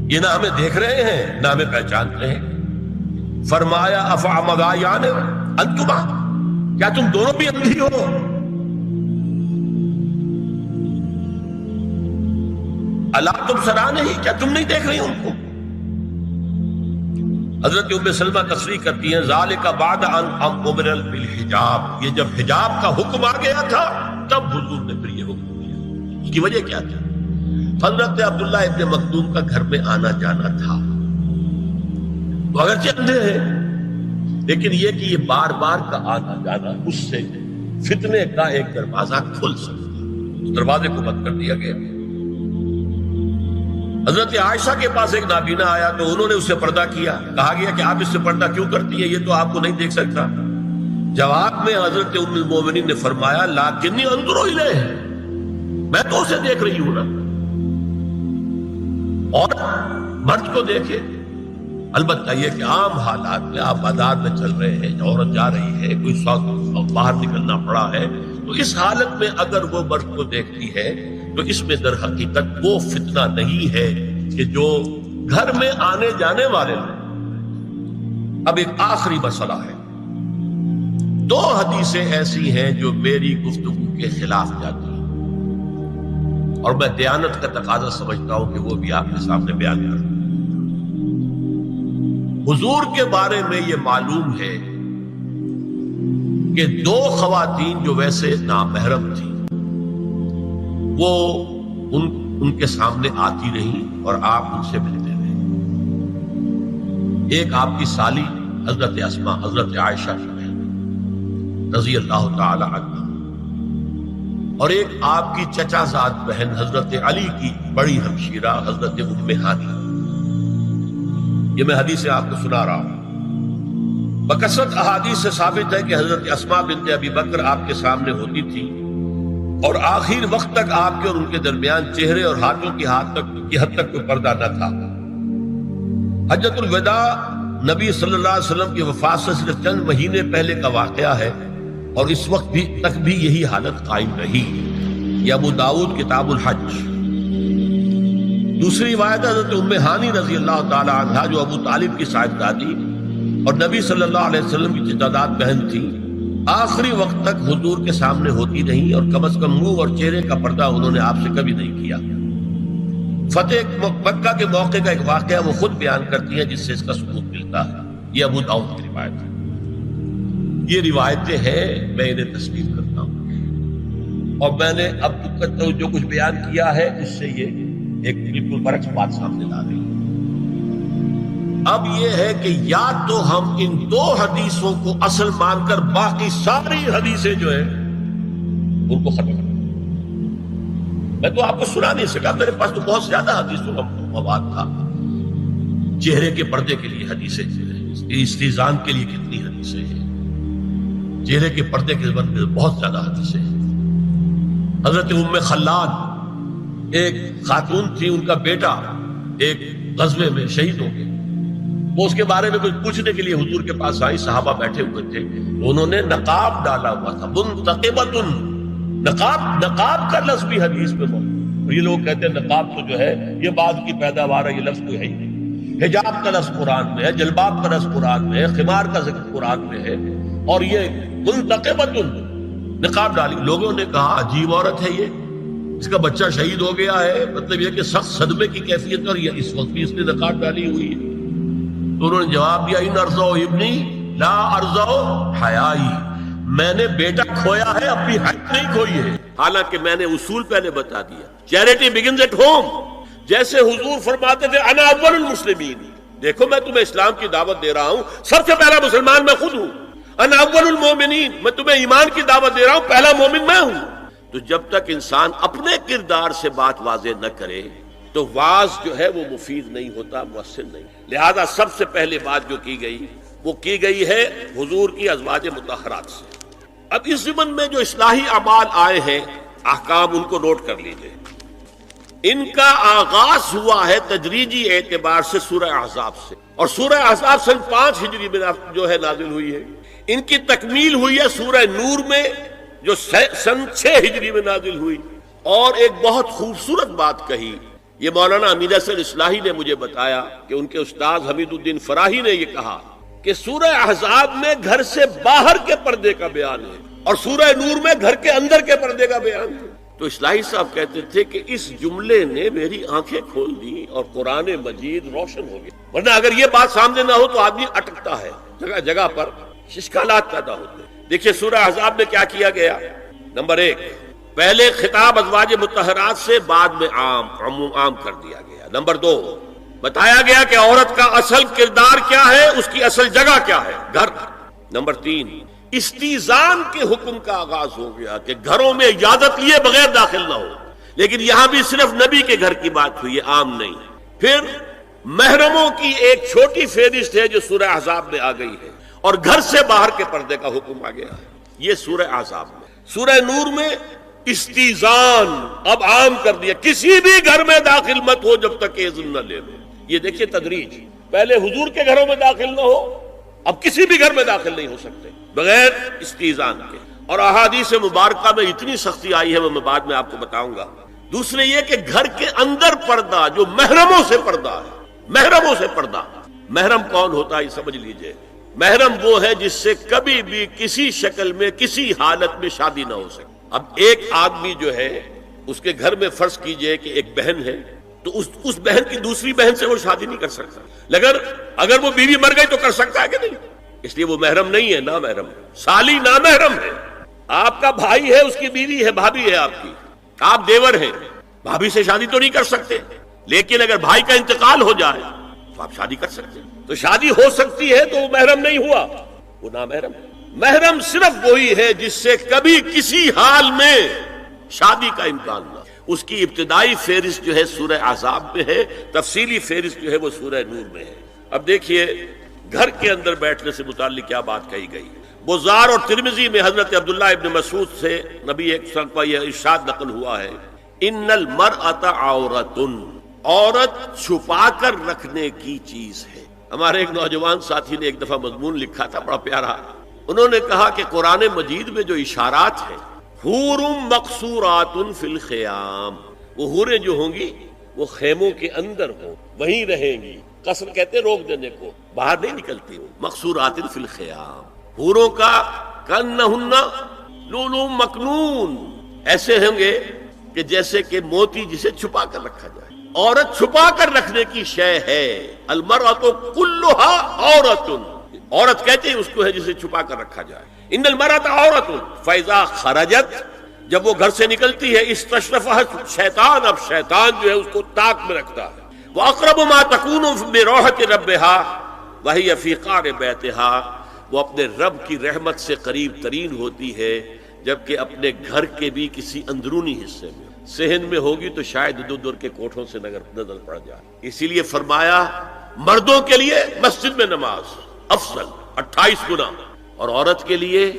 یہ نہ ہمیں دیکھ رہے ہیں نہ ہمیں پہچانتے ہیں۔ فرمایا افعمضایان انتما، کیا تم دونوں بھی اندھی ہو؟ اللہ تم سرا نہیں، کیا تم نہیں دیکھ رہی ان کو؟ حضرت ام سلمہ تصریح کرتی ہیں ذالک بعد ان امر بالحجاب، یہ جب حجاب کا حکم آ گیا تھا تب حضور نے پھر یہ حکم دیا۔ اس کی وجہ کیا تھی؟ حضرت عبداللہ ابن مکتوم کا گھر میں آنا جانا تھا، وہ اگرچہ اندھے ہیں لیکن یہ کہ یہ بار بار کا آنا جانا اس سے فتنے کا ایک دروازہ کھل سکتا، اس دروازے کو بند کر دیا گیا۔ حضرت عائشہ کے پاس ایک نابینا آیا تو انہوں نے اس سے پردہ کیا، کہا گیا کہ آپ اس سے پردہ کیوں کرتی ہیں، یہ تو آپ کو نہیں دیکھ سکتا۔ جواب میں حضرت ام المومنین نے فرمایا لیکنی انظر الیہ، میں تو اسے دیکھ رہی ہوں نا، اور مرد کو دیکھے۔ البتہ یہ کہ عام حالات میں آپ بازار میں چل رہے ہیں، عورت جا رہی ہے، کوئی سوق باہر نکلنا پڑا ہے، تو اس حالت میں اگر وہ مرد کو دیکھتی ہے تو اس میں در حقیقت وہ فتنہ نہیں ہے کہ جو گھر میں آنے جانے والے لوگ۔ اب ایک آخری مسئلہ ہے، دو حدیثیں ایسی ہیں جو میری گفتگو کے خلاف جاتی ہیں اور میں دیانت کا تقاضا سمجھتا ہوں کہ وہ بھی آپ کے سامنے بیان کروں۔ حضور کے بارے میں یہ معلوم ہے کہ دو خواتین جو ویسے نامحرم تھیں وہ ان کے سامنے آتی رہیں اور آپ ان سے ملتے رہے۔ ایک آپ کی سالی حضرت اسماء، حضرت عائشہ کی بہن رضی اللہ تعالی عنہ، اور ایک آپ کی چچا زاد بہن حضرت علی کی بڑی ہمشیرہ حضرت ام ہانی۔ یہ میں حدیث آپ کو سنا رہا ہوں۔ بکثرت احادیث سے ثابت ہے کہ حضرت اسماء بنت ابی بکر آپ کے سامنے ہوتی تھی اور آخر وقت تک آپ کے اور ان کے درمیان چہرے اور ہاتھوں کی حد تک کوئی پردہ نہ تھا۔ حجۃ الوداع نبی صلی اللہ علیہ وسلم کی وفات سے صرف چند مہینے پہلے کا واقعہ ہے اور اس وقت بھی تک بھی یہی حالت قائم رہی۔ یہ ابو داؤد کتاب الحج۔ دوسری روایت حضرت ام ہانی رضی اللہ تعالی عنہا جو ابو طالب کی صاحبزادی اور نبی صلی اللہ علیہ وسلم کی جداد بہن تھی، آخری وقت تک حضور کے سامنے ہوتی نہیں اور کم از کم منہ اور چہرے کا پردہ انہوں نے آپ سے کبھی نہیں کیا۔ فتح مکہ کے موقع کا ایک واقعہ وہ خود بیان کرتی ہیں جس سے اس کا ثبوت ملتا ہے۔ یہ ابو داؤد کی روایت ہے۔ یہ روایتیں ہیں، میں انہیں تسلیم کرتا ہوں، اور میں نے اب تک جو کچھ بیان کیا ہے اس سے یہ ایک بالکل برعکس بات سامنے لا رہی ہے۔ اب یہ ہے کہ یا تو ہم ان دو حدیثوں کو اصل مان کر باقی ساری حدیثیں جو ہیں ان کو ختم کریں۔ میں تو آپ کو سنا نہیں سکا، میرے پاس تو بہت زیادہ حدیثوں کا مواد تھا۔ چہرے کے پردے کے لیے حدیثیں، استیزان کے لیے کتنی حدیثیں ہیں، چہرے کے پردے کے بارے میں بہت زیادہ حدیثیں ہیں۔ حضرت ام خلاد ایک خاتون تھی، ان کا بیٹا ایک غزوے میں شہید ہو گیا، وہ اس کے بارے میں کچھ پوچھنے کے لیے حضور کے پاس آئی، صحابہ بیٹھے ہوئے تھے، انہوں نے نقاب ڈالا ہوا تھا، منتقبۃ، نقاب کا لفظ بھی حدیث میں موجود، اور یہ لوگ کہتے ہیں نقاب تو جو ہے یہ بعد کی پیداوار ہے، یہ لفظ تو ہے ہی نہیں۔ حجاب کا لفظ قرآن میں ہے، جلباب کا لفظ قرآن میں ہے، خمار کا ذکر قرآن میں ہے، اور یہ منتقبۃ نقاب ڈالی۔ لوگوں نے کہا عجیب عورت ہے یہ، اس کا بچہ شہید ہو گیا ہے، مطلب یہ کہ سخت صدمے کی کیفیت، اور یہ اس وقت بھی اس نے نقاب ڈالی ہوئی ہے۔ تو انہوں نے جواب دیا ان ارزو ابنی لا ارزو حیائی، میں نے بیٹا کھویا ہے، اپنی حیا نہیں کھوئی ہے۔ حالانکہ میں نے اصول پہلے بتا دیا، چیریٹی بگنز ایٹ ہوم۔ جیسے حضور فرماتے تھے انا اول المسلمین، دیکھو میں تمہیں اسلام کی دعوت دے رہا ہوں، سب سے پہلا مسلمان میں خود ہوں۔ انا اول المومنین، میں تمہیں ایمان کی دعوت دے رہا ہوں، پہلا مومن میں ہوں۔ تو جب تک انسان اپنے کردار سے بات واضح نہ کرے تو واعظ جو ہے وہ مفید نہیں ہوتا، مؤثر نہیں۔ لہذا سب سے پہلے بات جو کی گئی وہ کی گئی ہے حضور کی ازواج مطہرات سے۔ اب اس ضمن میں جو اصلاحی اعمال آئے ہیں، احکام ان کو نوٹ کر لیجئے۔ ان کا آغاز ہوا ہے تدریجی اعتبار سے سورہ احزاب سے، اور سورہ احزاب سن 5 ہجری میں جو ہے نازل ہوئی ہے۔ ان کی تکمیل ہوئی ہے سورہ نور میں جو سن 6 ہجری میں نازل ہوئی۔ اور ایک بہت خوبصورت بات کہی، یہ مولانا امین حسن اصلاحی نے مجھے بتایا کہ ان کے استاد حمید الدین فراہی نے یہ کہا کہ سورہ احزاب میں گھر سے باہر کے پردے کا بیان ہے، اور سورہ نور میں گھر کے اندر کے پردے کا بیان ہے۔ تو اصلاحی صاحب کہتے تھے کہ اس جملے نے میری آنکھیں کھول دی اور قرآن مجید روشن ہو گیا، ورنہ اگر یہ بات سامنے نہ ہو تو آدمی اٹکتا ہے، جگہ جگہ پر اشکالات پیدا ہوتے ہیں۔ دیکھیے سورہ احزاب میں کیا کیا گیا۔ نمبر 1، پہلے خطاب ازواج مطہرات سے، بعد میں عام کر دیا گیا۔ نمبر 2، بتایا گیا کہ عورت کا اصل کردار کیا ہے، اس کی اصل جگہ کیا ہے، گھر۔ نمبر 3، استیزان کے حکم کا آغاز ہو گیا کہ گھروں میں اجازت لیے بغیر داخل نہ ہو، لیکن یہاں بھی صرف نبی کے گھر کی بات ہوئی ہے، عام نہیں۔ پھر محرموں کی ایک چھوٹی فہرست ہے جو سورہ احزاب میں آ گئی ہے، اور گھر سے باہر کے پردے کا حکم آ گیا ہے، یہ سورہ احزاب میں۔ سورہ نور میں استیزان اب عام کر دیا، کسی بھی گھر میں داخل مت ہو جب تک اذن نہ لے لو۔ یہ دیکھیے تدریج، پہلے حضور کے گھروں میں داخل نہ ہو، اب کسی بھی گھر میں داخل نہیں ہو سکتے بغیر استیزان کے۔ اور احادیث مبارکہ میں اتنی سختی آئی ہے، وہ میں بعد میں آپ کو بتاؤں گا۔ دوسرے یہ کہ گھر کے اندر پردہ جو محرموں سے پردہ ہے، محرموں سے پردہ، محرم کون ہوتا ہے یہ سمجھ لیجئے۔ محرم وہ ہے جس سے کبھی بھی کسی شکل میں کسی حالت میں شادی نہ ہو سکے۔ اب ایک آدمی جو ہے اس کے گھر میں فرض کیجئے کہ ایک بہن ہے، تو اس بہن کی دوسری بہن سے وہ شادی نہیں کر سکتا، لیکن اگر وہ بیوی مر گئی تو کر سکتا ہے کہ نہیں؟ اس لیے وہ محرم نہیں ہے، نامحرم ہے۔ سالی نامحرم ہے، آپ کا بھائی ہے، اس کی بیوی ہے، بھابھی ہے آپ کی، آپ دیور ہیں، بھابھی سے شادی تو نہیں کر سکتے، لیکن اگر بھائی کا انتقال ہو جائے تو آپ شادی کر سکتے ہیں۔ تو شادی ہو سکتی ہے تو وہ محرم نہیں ہوا، وہ نامحرم ہے۔ محرم صرف وہی ہے جس سے کبھی کسی حال میں شادی کا امکان نہ۔ اس کی ابتدائی فہرست جو ہے سورہ احزاب میں ہے، تفصیلی فہرست جو ہے وہ سورہ نور میں ہے۔ اب دیکھیے گھر کے اندر بیٹھنے سے متعلق کیا بات کہی گئی۔ بزار اور ترمذی میں حضرت عبداللہ ابن مسعود سے نبی ایک صلی کا یہ ارشاد نقل ہوا ہے، ان المرأۃ عورۃ، عورت چھپا کر رکھنے کی چیز ہے۔ ہمارے ایک نوجوان ساتھی نے ایک دفعہ مضمون لکھا تھا بڑا پیارا، انہوں نے کہا کہ قرآن مجید میں جو اشارات ہیں، حور مقصورات فی الخیام، وہ حوریں جو ہوں گی وہ خیموں کے اندر ہوں، وہیں رہیں گی. قصر کہتے ہیں روک دینے کو، باہر نہیں نکلتی. مقصورات فی الخیام، حوروں کا کانہن لؤلؤ مکنون، ایسے ہوں گے کہ جیسے کہ موتی جسے چھپا کر رکھا جائے. عورت چھپا کر رکھنے کی شے ہے. المرأۃ کلھا عورۃ، عورت کہتے ہیں اس کو ہے جسے چھپا کر رکھا جائے. ان المرأۃ عورۃ فاذا خرجت، جب وہ گھر سے نکلتی ہے، استشرفھا شیطان، اب شیطان جو ہے اس کو طاق میں رکھتا ہے. واقرب ما تکون بروحۃ ربھا وہی فی قعر بیتھا، وہ اپنے رب کی رحمت سے قریب ترین ہوتی ہے جبکہ اپنے گھر کے بھی کسی اندرونی حصے میں. صحن میں ہوگی تو شاید دور دور کے کوٹھوں سے نظر پڑ جائے. اسی لیے فرمایا مردوں کے لیے مسجد میں نماز افضل 28 گنا، اور عورت کے لیے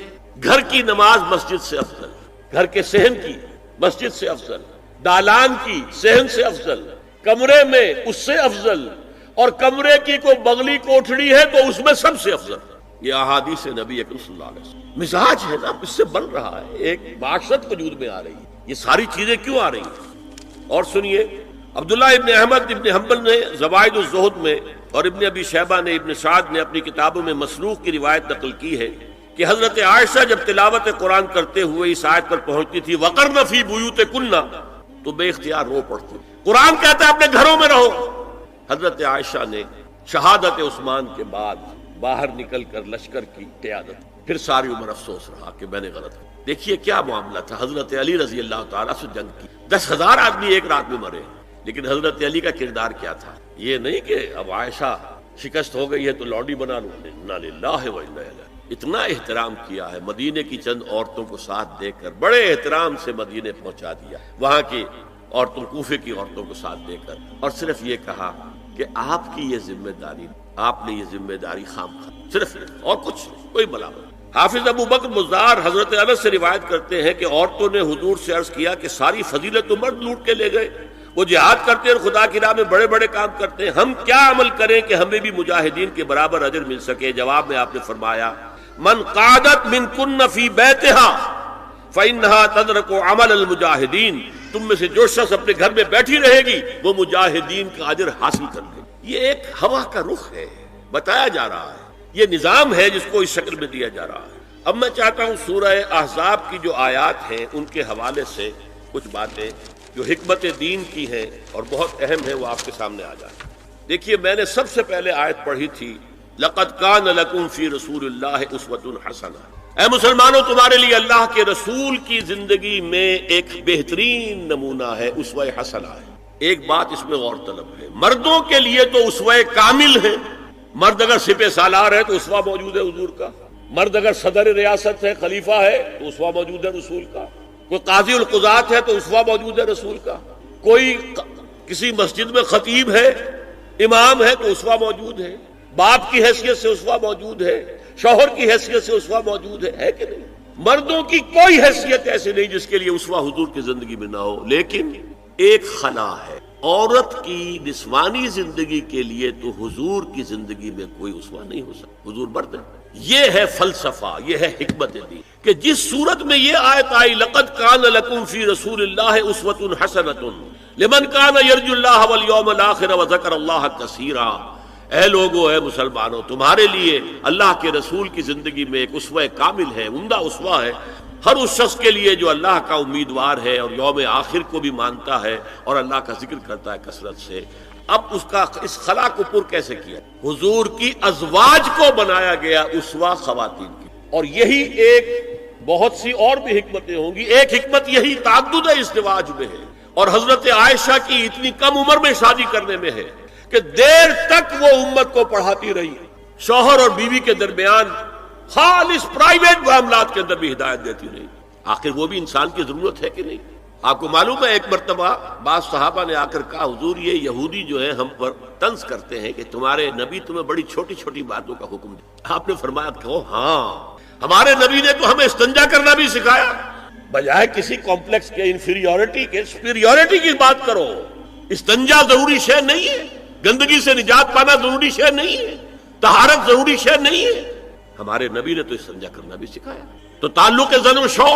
گھر کی نماز مسجد سے افضل، گھر کے صحن کی مسجد سے افضل، دالان کی صحن سے افضل، کمرے میں اس سے افضل، اور کمرے کی کوئی بغلی کوٹھڑی ہے تو اس میں سب سے افضل. یہ احادیث نبی اکرم صلی اللہ علیہ وسلم. مزاج ہے نا، اس سے بن رہا ہے، ایک معاشرت وجود میں آ رہی ہے. یہ ساری چیزیں کیوں آ رہی ہیں؟ اور سنیے، عبداللہ ابن احمد ابن حنبل نے زوائد الزہد میں اور ابن ابی شیبہ نے، ابن سعد نے اپنی کتابوں میں مسروق کی روایت نقل کی ہے کہ حضرت عائشہ جب تلاوت قرآن کرتے ہوئے اس آیت پر پہنچتی تھی وَقَرْنَ فِي بُيُوتِكُنَّ، تو بے اختیار رو پڑتی. قرآن کہتا ہے اپنے گھروں میں رہو. حضرت عائشہ نے شہادت عثمان کے بعد باہر نکل کر لشکر کی قیادت، پھر ساری عمر افسوس رہا کہ میں نے غلط کیا. دیکھیے کیا معاملہ تھا. حضرت علی رضی اللہ تعالیٰ سے جنگ کی، 10,000 آدمی ایک رات میں مرے، لیکن حضرت علی کا کردار کیا تھا؟ یہ نہیں کہ اب عائشہ شکست ہو گئی ہے تو لوڈی بنا لوں. انا للہ و انا الیہ. اتنا احترام کیا ہے، مدینے کی چند عورتوں کو ساتھ دے کر بڑے احترام سے مدینے پہنچا دیا، وہاں کی عورتوں، کوفے کی عورتوں کو ساتھ دے کر، اور صرف یہ کہا کہ آپ کی یہ ذمہ داری، آپ نے یہ ذمہ داری خام خواہ، صرف اور کچھ نہیں، کوئی ملامت. حافظ ابو بکر مزار حضرت انس سے روایت کرتے ہیں کہ عورتوں نے حضور سے عرض کیا کہ ساری فضیلت تو مرد لوٹ کے لے گئے، وہ جہاد کرتے ہیں اور خدا کی راہ میں بڑے بڑے کام کرتے ہیں، ہم کیا عمل کریں کہ ہمیں بھی مجاہدین کے برابر اجر مل سکے؟ جواب میں آپ نے فرمایا من قعدت منکن فی بیتہا فإنہا تدرک عمل المجاہدین، تم میں سے جو شخص اپنے گھر میں بیٹھی رہے گی وہ مجاہدین کا اجر حاصل کر لے. یہ ایک ہوا کا رخ ہے، بتایا جا رہا ہے، یہ نظام ہے جس کو اس شکل میں دیا جا رہا ہے. اب میں چاہتا ہوں سورہ احزاب کی جو آیات ہیں ان کے حوالے سے کچھ باتیں جو حکمت دین کی ہیں اور بہت اہم ہیں وہ آپ کے سامنے آ جائیں. دیکھیے میں نے سب سے پہلے آیت پڑھی تھی لَقَدْ كَانَ لَكُمْ فِي رَسُولِ اللَّهِ أُسْوَةٌ حَسَنَةٌ، اے مسلمانوں تمہارے لیے اللہ کے رسول کی زندگی میں ایک بہترین نمونہ ہے، اسوہ حسنہ ہے. ایک بات اس میں غور طلب ہے، مردوں کے لیے تو اسوہ کامل ہے. مرد اگر سپہ سالار ہے تو اسوہ موجود ہے حضور کا، مرد اگر صدر ریاست ہے، خلیفہ ہے تو اسوہ موجود ہے رسول کا، کوئی قاضی القضات ہے تو اسوہ موجود ہے رسول کا، کوئی کسی مسجد میں خطیب ہے، امام ہے تو اسوہ موجود ہے، باپ کی حیثیت سے اسوہ موجود ہے، شوہر کی حیثیت سے اسوہ موجود ہے کہ نہیں؟ مردوں کی کوئی حیثیت ایسی نہیں جس کے لیے اسوہ حضور کی زندگی میں نہ ہو. لیکن ایک خلا ہے، عورت کی نسوانی زندگی کے لیے تو حضور کی زندگی میں کوئی اسوہ نہیں ہو سکتا، حضور مرد ہے. یہ ہے فلسفہ، یہ ہے حکمت دین کہ جس صورت میں یہ آیت آئی لَقَدْ كَانَ لَكُمْ فِي رَسُولِ اللَّهِ أُسْوَةٌ حَسَنَةٌ لِمَنْ كَانَ يَرْجُو اللَّهَ وَالْيَوْمَ الْآخِرَ وَذَكَرَ اللَّهَ كَثِيرًا، اے لوگو، اے مسلمانوں، تمہارے لیے اللہ کے رسول کی زندگی میں ایک اسوہ کامل ہے، عمدہ اسوہ ہے ہر اس شخص کے لیے جو اللہ کا امیدوار ہے اور یوم آخر کو بھی مانتا ہے اور اللہ کا ذکر کرتا ہے کثرت سے. اب اس خلا کو پر کیسے کیا؟ حضور کی ازواج کو بنایا گیا اسوہ خواتین کی. اور یہی ایک بہت سی اور بھی حکمتیں ہوں گی. ایک حکمت یہی تعدد ازدواج میں ہے اور حضرت عائشہ کی اتنی کم عمر میں شادی کرنے میں ہے کہ دیر تک وہ امت کو پڑھاتی رہی، شوہر اور بیوی کے درمیان خالص پرائیویٹ معاملات کے اندر بھی ہدایت دیتی رہی. آخر وہ بھی انسان کی ضرورت ہے کہ نہیں؟ آپ کو معلوم ہے ایک مرتبہ بعض صحابہ نے آ کر کہا حضور یہ یہودی جو ہے ہم پر طنز کرتے ہیں کہ تمہارے نبی تمہیں بڑی چھوٹی چھوٹی باتوں کا حکم دے. آپ نے فرمایا کہ ہاں ہمارے نبی نے تو ہمیں استنجا کرنا بھی سکھایا. بجائے کسی کمپلیکس کے انفیریورٹی کے سپیریورٹی کی بات کرو. استنجا ضروری شے نہیں ہے، گندگی سے نجات پانا ضروری شے نہیں ہے، طہارت ضروری شے نہیں ہے. ہمارے نبی نے تو استنجا کرنا بھی سکھایا. تو تعلق زن و شو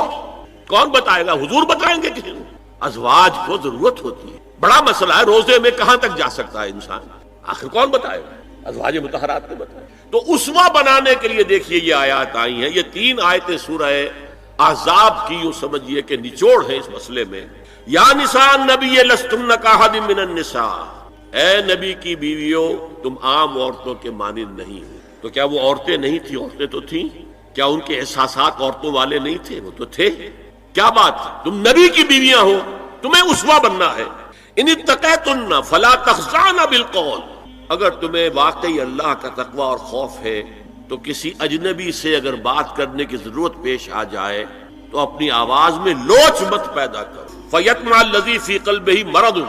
کون بتائے گا؟ حضور بتائیں گے کسی کو؟ ازواج کو ضرورت ہوتی ہے. بڑا مسئلہ ہے روزے میں کہاں تک جا سکتا ہے انسان، آخر کون بتائے گا؟ ازواج مطہرات نے بتایا. تو اسوہ بنانے کے لیے دیکھیے یہ آیات آئی ہیں. یہ 3 آیتیں سورہ احزاب کی یوں سمجھیے کہ نچوڑ ہے اس مسئلے میں. یا نساء النبی لستن کاحد من النساء، اے نبی کی بیویوں تم عام عورتوں کے مانند نہیں ہو. تو کیا وہ عورتیں نہیں تھیں؟ عورتیں تو تھیں. کیا ان کے احساسات عورتوں والے نہیں تھے؟ وہ تو تھے. کیا بات ہے؟ تم نبی کی بیویاں ہو، تمہیں اسوہ بننا ہے. ان اتقیتن فلا تخضعن بالقول، اگر تمہیں واقعی اللہ کا تقوی اور خوف ہے تو کسی اجنبی سے اگر بات کرنے کی ضرورت پیش آ جائے تو اپنی آواز میں لوچ مت پیدا کرو. فیطمع الذی فی قلبہ مرض،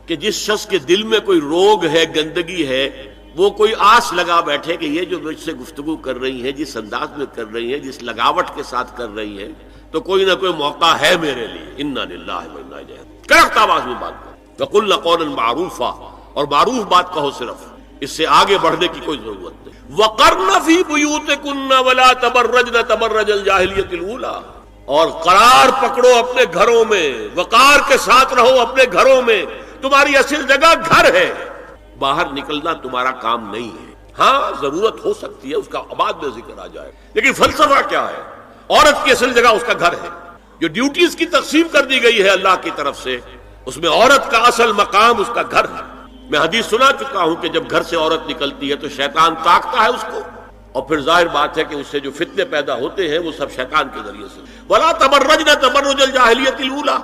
کہ جس شخص کے دل میں کوئی روگ ہے، گندگی ہے، وہ کوئی آس لگا بیٹھے کہ یہ جو مجھ سے گفتگو کر رہی ہیں، جس انداز میں کر رہی ہیں، جس لگاوٹ کے ساتھ کر رہی ہیں، تو کوئی نہ کوئی موقع ہے میرے لیے. انا للہ و انا الیہ راجعون. کڑک آواز میں بات کرو. وقلن قولا معروفا، اور معروف بات کہو صرف، اس سے آگے بڑھنے کی کوئی ضرورت نہیں. وقرن فی بیوتکن ولا تبرجن تبرج الجاہلیۃ الاولی، اور قرار پکڑو اپنے گھروں میں، وقار کے ساتھ رہو اپنے گھروں میں. تمہاری اصل جگہ گھر ہے، باہر نکلنا تمہارا کام نہیں ہے. ہاں ضرورت ہو سکتی ہے، اس کا بعد میں ذکر آ جائے، لیکن فلسفہ کیا ہے؟ عورت کی اصل جگہ اس کا گھر ہے. جو ڈیوٹیز کی تقسیم کر دی گئی ہے اللہ کی طرف سے، اس میں عورت کا اصل مقام اس کا گھر ہے. میں حدیث سنا چکا ہوں کہ جب گھر سے عورت نکلتی ہے تو شیطان تاکتا ہے اس کو، اور پھر ظاہر بات ہے کہ اس سے جو فتنے پیدا ہوتے ہیں وہ سب شیطان کے ذریعے سے. وَلَا تَبَرَّجْنَ تَبَرُّجَ الْجَاهِلِيَّةِ الْأُولَىٰ،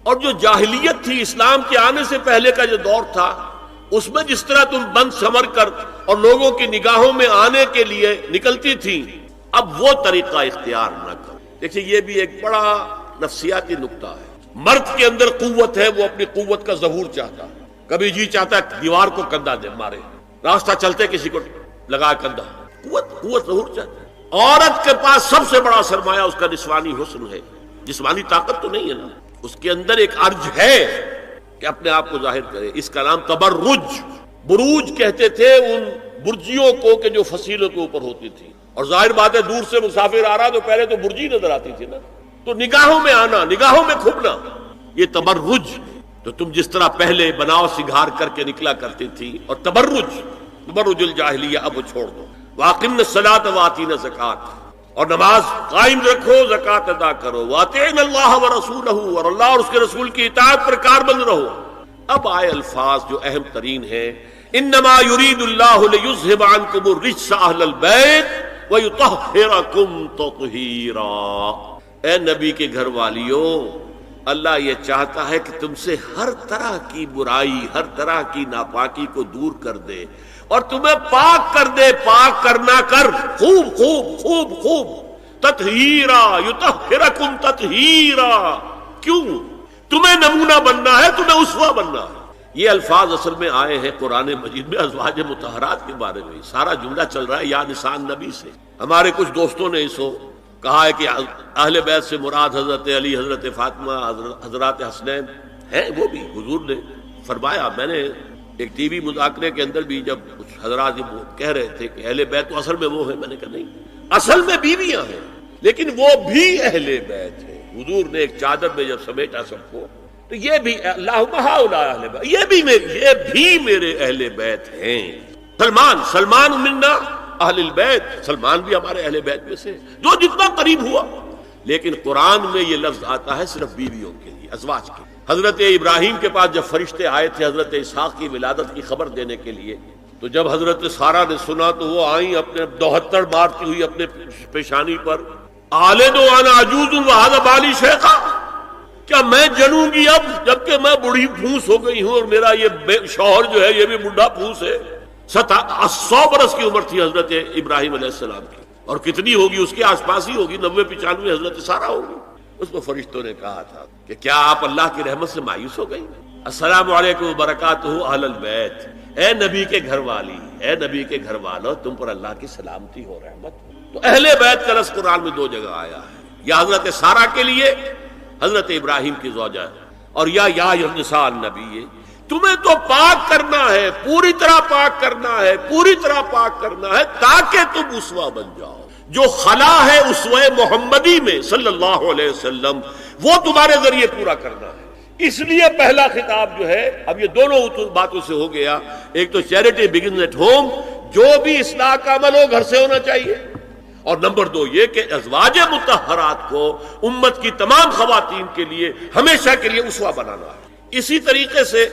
اور جو جاہلیت تھی، اسلام کے آنے سے پہلے کا جو دور تھا، اس میں جس طرح تم بند سمر کر اور لوگوں کی نگاہوں میں آنے کے لیے نکلتی تھی، اب وہ طریقہ اختیار نہ کرو. دیکھیے یہ بھی ایک بڑا نفسیاتی نکتہ ہے. مرد کے اندر قوت ہے، وہ اپنی قوت کا ظہور چاہتا ہے. کبھی جی چاہتا ہے دیوار کو کندھا دے مارے، راستہ چلتے کسی کو لگا کندھا. قوت ظہور چاہتا ہے. عورت کے پاس سب سے بڑا سرمایہ اس کا نسوانی حسن ہے. جسمانی طاقت تو نہیں ہے نا، اس کے اندر ایک ارج ہے کہ اپنے آپ کو ظاہر کرے. اس کا نام تبرج. بروج کہتے تھے ان برجیوں کو کہ جو فصیلوں کے اوپر ہوتی تھی. اور ظاہر بات ہے دور سے مسافر آ رہا تو پہلے تو برجی نظر آتی تھی نا، تو نگاہوں میں آنا، نگاہوں میں کھبنا، یہ تبرج. تو تم جس طرح پہلے بناؤ سنگھار کر کے نکلا کرتی تھی، اور تبرج الجاہلیہ اب وہ چھوڑ دو. واقمن الصلاۃ وآتین الزکوٰۃ، اور نماز قائم رکھو، زکوٰۃ ادا کرو. واطعن اللہ ورسولہ، اور اللہ اور اس کے رسول کی اطاعت پر کاربند رہو. اب آئے الفاظ جو اہم ترین ہیں. انما یرید اللہ لیذھب عنکم الرجس اہل البیت ویطہرکم تطہیرا. اے نبی کے گھر والیوں، اللہ یہ چاہتا ہے کہ تم سے ہر طرح کی برائی، ہر طرح کی ناپاکی کو دور کر دے اور تمہیں پاک کر دے. پاک کرنا کر، خوب خوب خوب خوب. تطہیرا، یطہرکم تطہیرا. کیوں؟ تمہیں نمونہ بننا ہے، تمہیں اسوہ بننا ہے. یہ الفاظ اصل میں آئے ہیں قرآن مجید میں ازواج مطہرات کے بارے میں. سارا جملہ چل رہا ہے یا نساء النبی سے. ہمارے کچھ دوستوں نے اس کو کہا ہے کہ اہل بیت سے مراد حضرت علی، حضرت فاطمہ، حضرات حسنین ہیں. وہ بھی حضور نے فرمایا. میں نے ایک ٹی وی مذاکرے کے اندر بھی جب کچھ حضرات کہہ رہے تھے کہ اہل بیت تو اصل میں وہ ہے، میں نے کہا نہیں، اصل میں بیویاں ہیں لیکن وہ بھی اہل بیت ہیں. حضور نے ایک چادر میں جب سمیٹا سب کو، تو یہ بھی اللہم ہؤلاء اہل بیت، یہ بھی میرے اہل بیت ہیں. سلمان منا اہل البیت، سلمان بھی ہمارے اہل بیت میں سے، جو جتنا قریب ہوا. لیکن قرآن میں یہ لفظ آتا ہے صرف بیویوں کے لیے، ازواج کے. حضرت ابراہیم کے پاس جب فرشتے آئے تھے حضرت اسحاق کی ولادت کی خبر دینے کے لیے، تو جب حضرت سارہ نے سنا تو وہ آئیں اپنے دوہتر مارتی ہوئی اپنے پیشانی پر. آلد وانا عجوز وہذا بالی شیخا، کیا میں جنوں گی اب جبکہ میں بوڑھی پھونس ہو گئی ہوں اور میرا یہ شوہر جو ہے یہ بھی بوڑھا پھونس ہے. 100 برس کی عمر تھی حضرت ابراہیم علیہ السلام کی، اور کتنی ہوگی اس کے آس پاس ہی ہوگی، 90-95 حضرت سارہ ہوگی. اس کو فرشتوں نے کہا تھا کہ کیا آپ اللہ کی رحمت سے مایوس ہو گئی؟ السلام علیکم وبرکاتہ اہل البیت، اے نبی کے گھر والی، اے نبی کے گھر والوں، تم پر اللہ کی سلامتی ہو، رحمت ہو. تو اہل بیت کا لفظ قرآن میں 2 جگہ آیا ہے، یا حضرت سارہ کے لیے حضرت ابراہیم کی زوجہ، اور یا نساء النبی. تمہیں تو پاک کرنا ہے، پوری طرح پاک کرنا ہے، پوری طرح پاک کرنا ہے تاکہ تم اسوہ بن جاؤ. جو خلا ہے اسوہ محمدی میں صلی اللہ علیہ وسلم، وہ تمہارے ذریعے پورا کرنا ہے۔ اس لیے پہلا خطاب جو ہے، اب یہ دونوں باتوں سے ہو گیا، ایک تو چیریٹی بگنز ایٹ ہوم، جو بھی اصلاح کا عمل ہو گھر سے ہونا چاہیے، اور نمبر دو یہ کہ ازواج مطہرات کو امت کی تمام خواتین کے لیے ہمیشہ کے لیے اسوہ بنانا ہے۔ اسی طریقے سے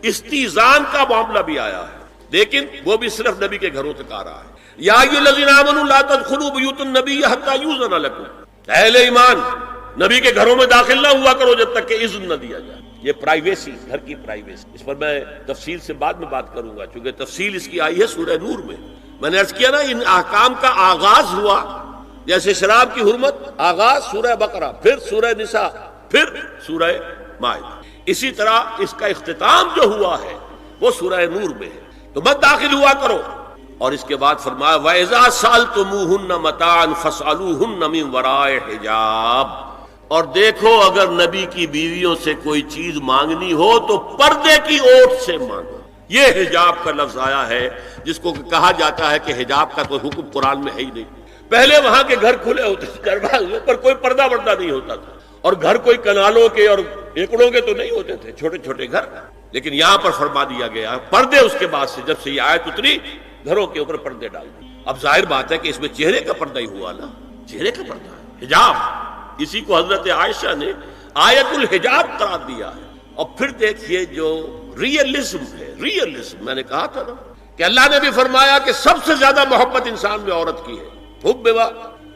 استیزان کا معاملہ بھی آیا ہے، لیکن وہ بھی صرف نبی کے گھروں تک آ رہا ہے۔ یا ایھا الذین آمنوا لا تدخلوا بیوت النبی حتی یؤذن لکم، اہل ایمان نبی کے گھروں میں داخل نہ ہوا کرو جب تک کہ اذن نہ دیا جائے۔ یہ پرائیویسی، گھر کی پرائیویسی، اس پر میں تفصیل سے بعد میں بات کروں گا، چونکہ تفصیل اس کی آئی ہے سورہ نور میں۔ میں نے عرض کیا نا، ان احکام کا آغاز ہوا جیسے شراب کی حرمت، آغاز سورہ بقرہ، پھر سورہ نساء، پھر سورہ مائدہ، اسی طرح اس کا اختتام جو ہوا ہے وہ سورہ نور میں ہے، تو مت داخل ہوا کرو۔ اور اس کے بعد فرمایا وَإِذَا سَأَلْتُمُوهُنَّ مَتَاعًا فَاسْأَلُوهُنَّ مِنْ وَرَاءِ حِجَابٍ، اور دیکھو اگر نبی کی بیویوں سے کوئی چیز مانگنی ہو تو پردے کی اوٹ سے مانگو۔ یہ حجاب کا لفظ آیا ہے، جس کو کہا جاتا ہے کہ حجاب کا کوئی حکم قرآن میں ہے ہی نہیں۔ پہلے وہاں کے گھر کھلے ہوتے تھے، دروازے پر کوئی پردہ وردہ نہیں ہوتا تھا، اور گھر کوئی کنالوں کے اور ایکڑوں کے تو نہیں ہوتے تھے، چھوٹے چھوٹے گھر۔ لیکن یہاں پر فرما دیا گیا پردے، اس کے بعد سے جب سے یہ آیت اتری گھروں کے اوپر پردے ڈال دی۔ اب ظاہر بات ہے کہ اس میں چہرے کا پردہ ہی ہوا نا، چہرے کا پردہ ہے حجاب، اسی کو حضرت عائشہ نے آیت الحجاب قرار دیا ہے۔ اور پھر دیکھیے جو ریئلزم ہے، ریئلزم میں نے کہا تھا نا کہ اللہ نے بھی فرمایا کہ سب سے زیادہ محبت انسان میں عورت کی ہے،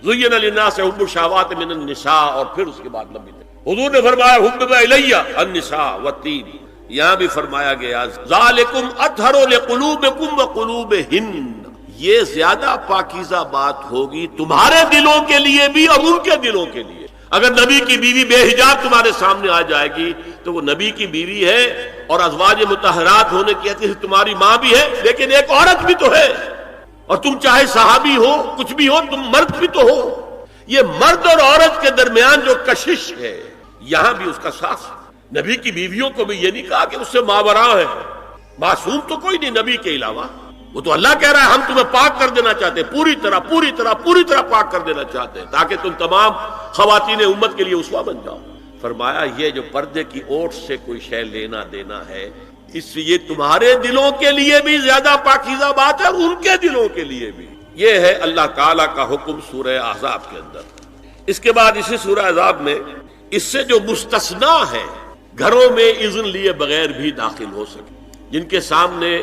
زین للناس حب الشہوات من النساء، اور پھر اس کے بعد لمبی حضور نے فرمایا حبب الیہ النساء والطین، یہاں بھی فرمایا گیا ذالکم اطہر لقلوبکم وقلوبہن، یہ زیادہ پاکیزہ بات ہوگی تمہارے دلوں کے لیے بھی اور ان کے دلوں کے لیے۔ اگر نبی کی بیوی بے حجاب تمہارے سامنے آ جائے گی تو وہ نبی کی بیوی ہے، اور ازواج مطہرات ہونے کی حیثیت سے تمہاری ماں بھی ہے، لیکن ایک عورت بھی تو ہے، اور تم چاہے صحابی ہو کچھ بھی ہو، تم مرد بھی تو ہو۔ یہ مرد اور عورت کے درمیان جو کشش ہے یہاں بھی اس کا صاف۔ نبی کی بیویوں کو بھی یہ نہیں کہا کہ اس سے ماوراء ہے، معصوم تو کوئی نہیں نبی کے علاوہ، وہ تو اللہ کہہ رہا ہے ہم تمہیں پاک کر دینا چاہتے ہیں، پوری طرح پاک کر دینا چاہتے ہیں، تاکہ تم تمام خواتین امت کے لیے اسوہ بن جاؤ۔ فرمایا یہ جو پردے کی اوٹ سے کوئی شے لینا دینا ہے، اس سے یہ تمہارے دلوں کے لیے بھی زیادہ پاکیزہ بات ہے اور ان کے دلوں کے لیے بھی۔ یہ ہے اللہ تعالیٰ کا حکم سورہ احزاب کے اندر۔ اس کے بعد اسی سورہ احزاب میں اس سے جو مستثنا ہے، گھروں میں اذن لیے بغیر بھی داخل ہو سکے، جن کے سامنے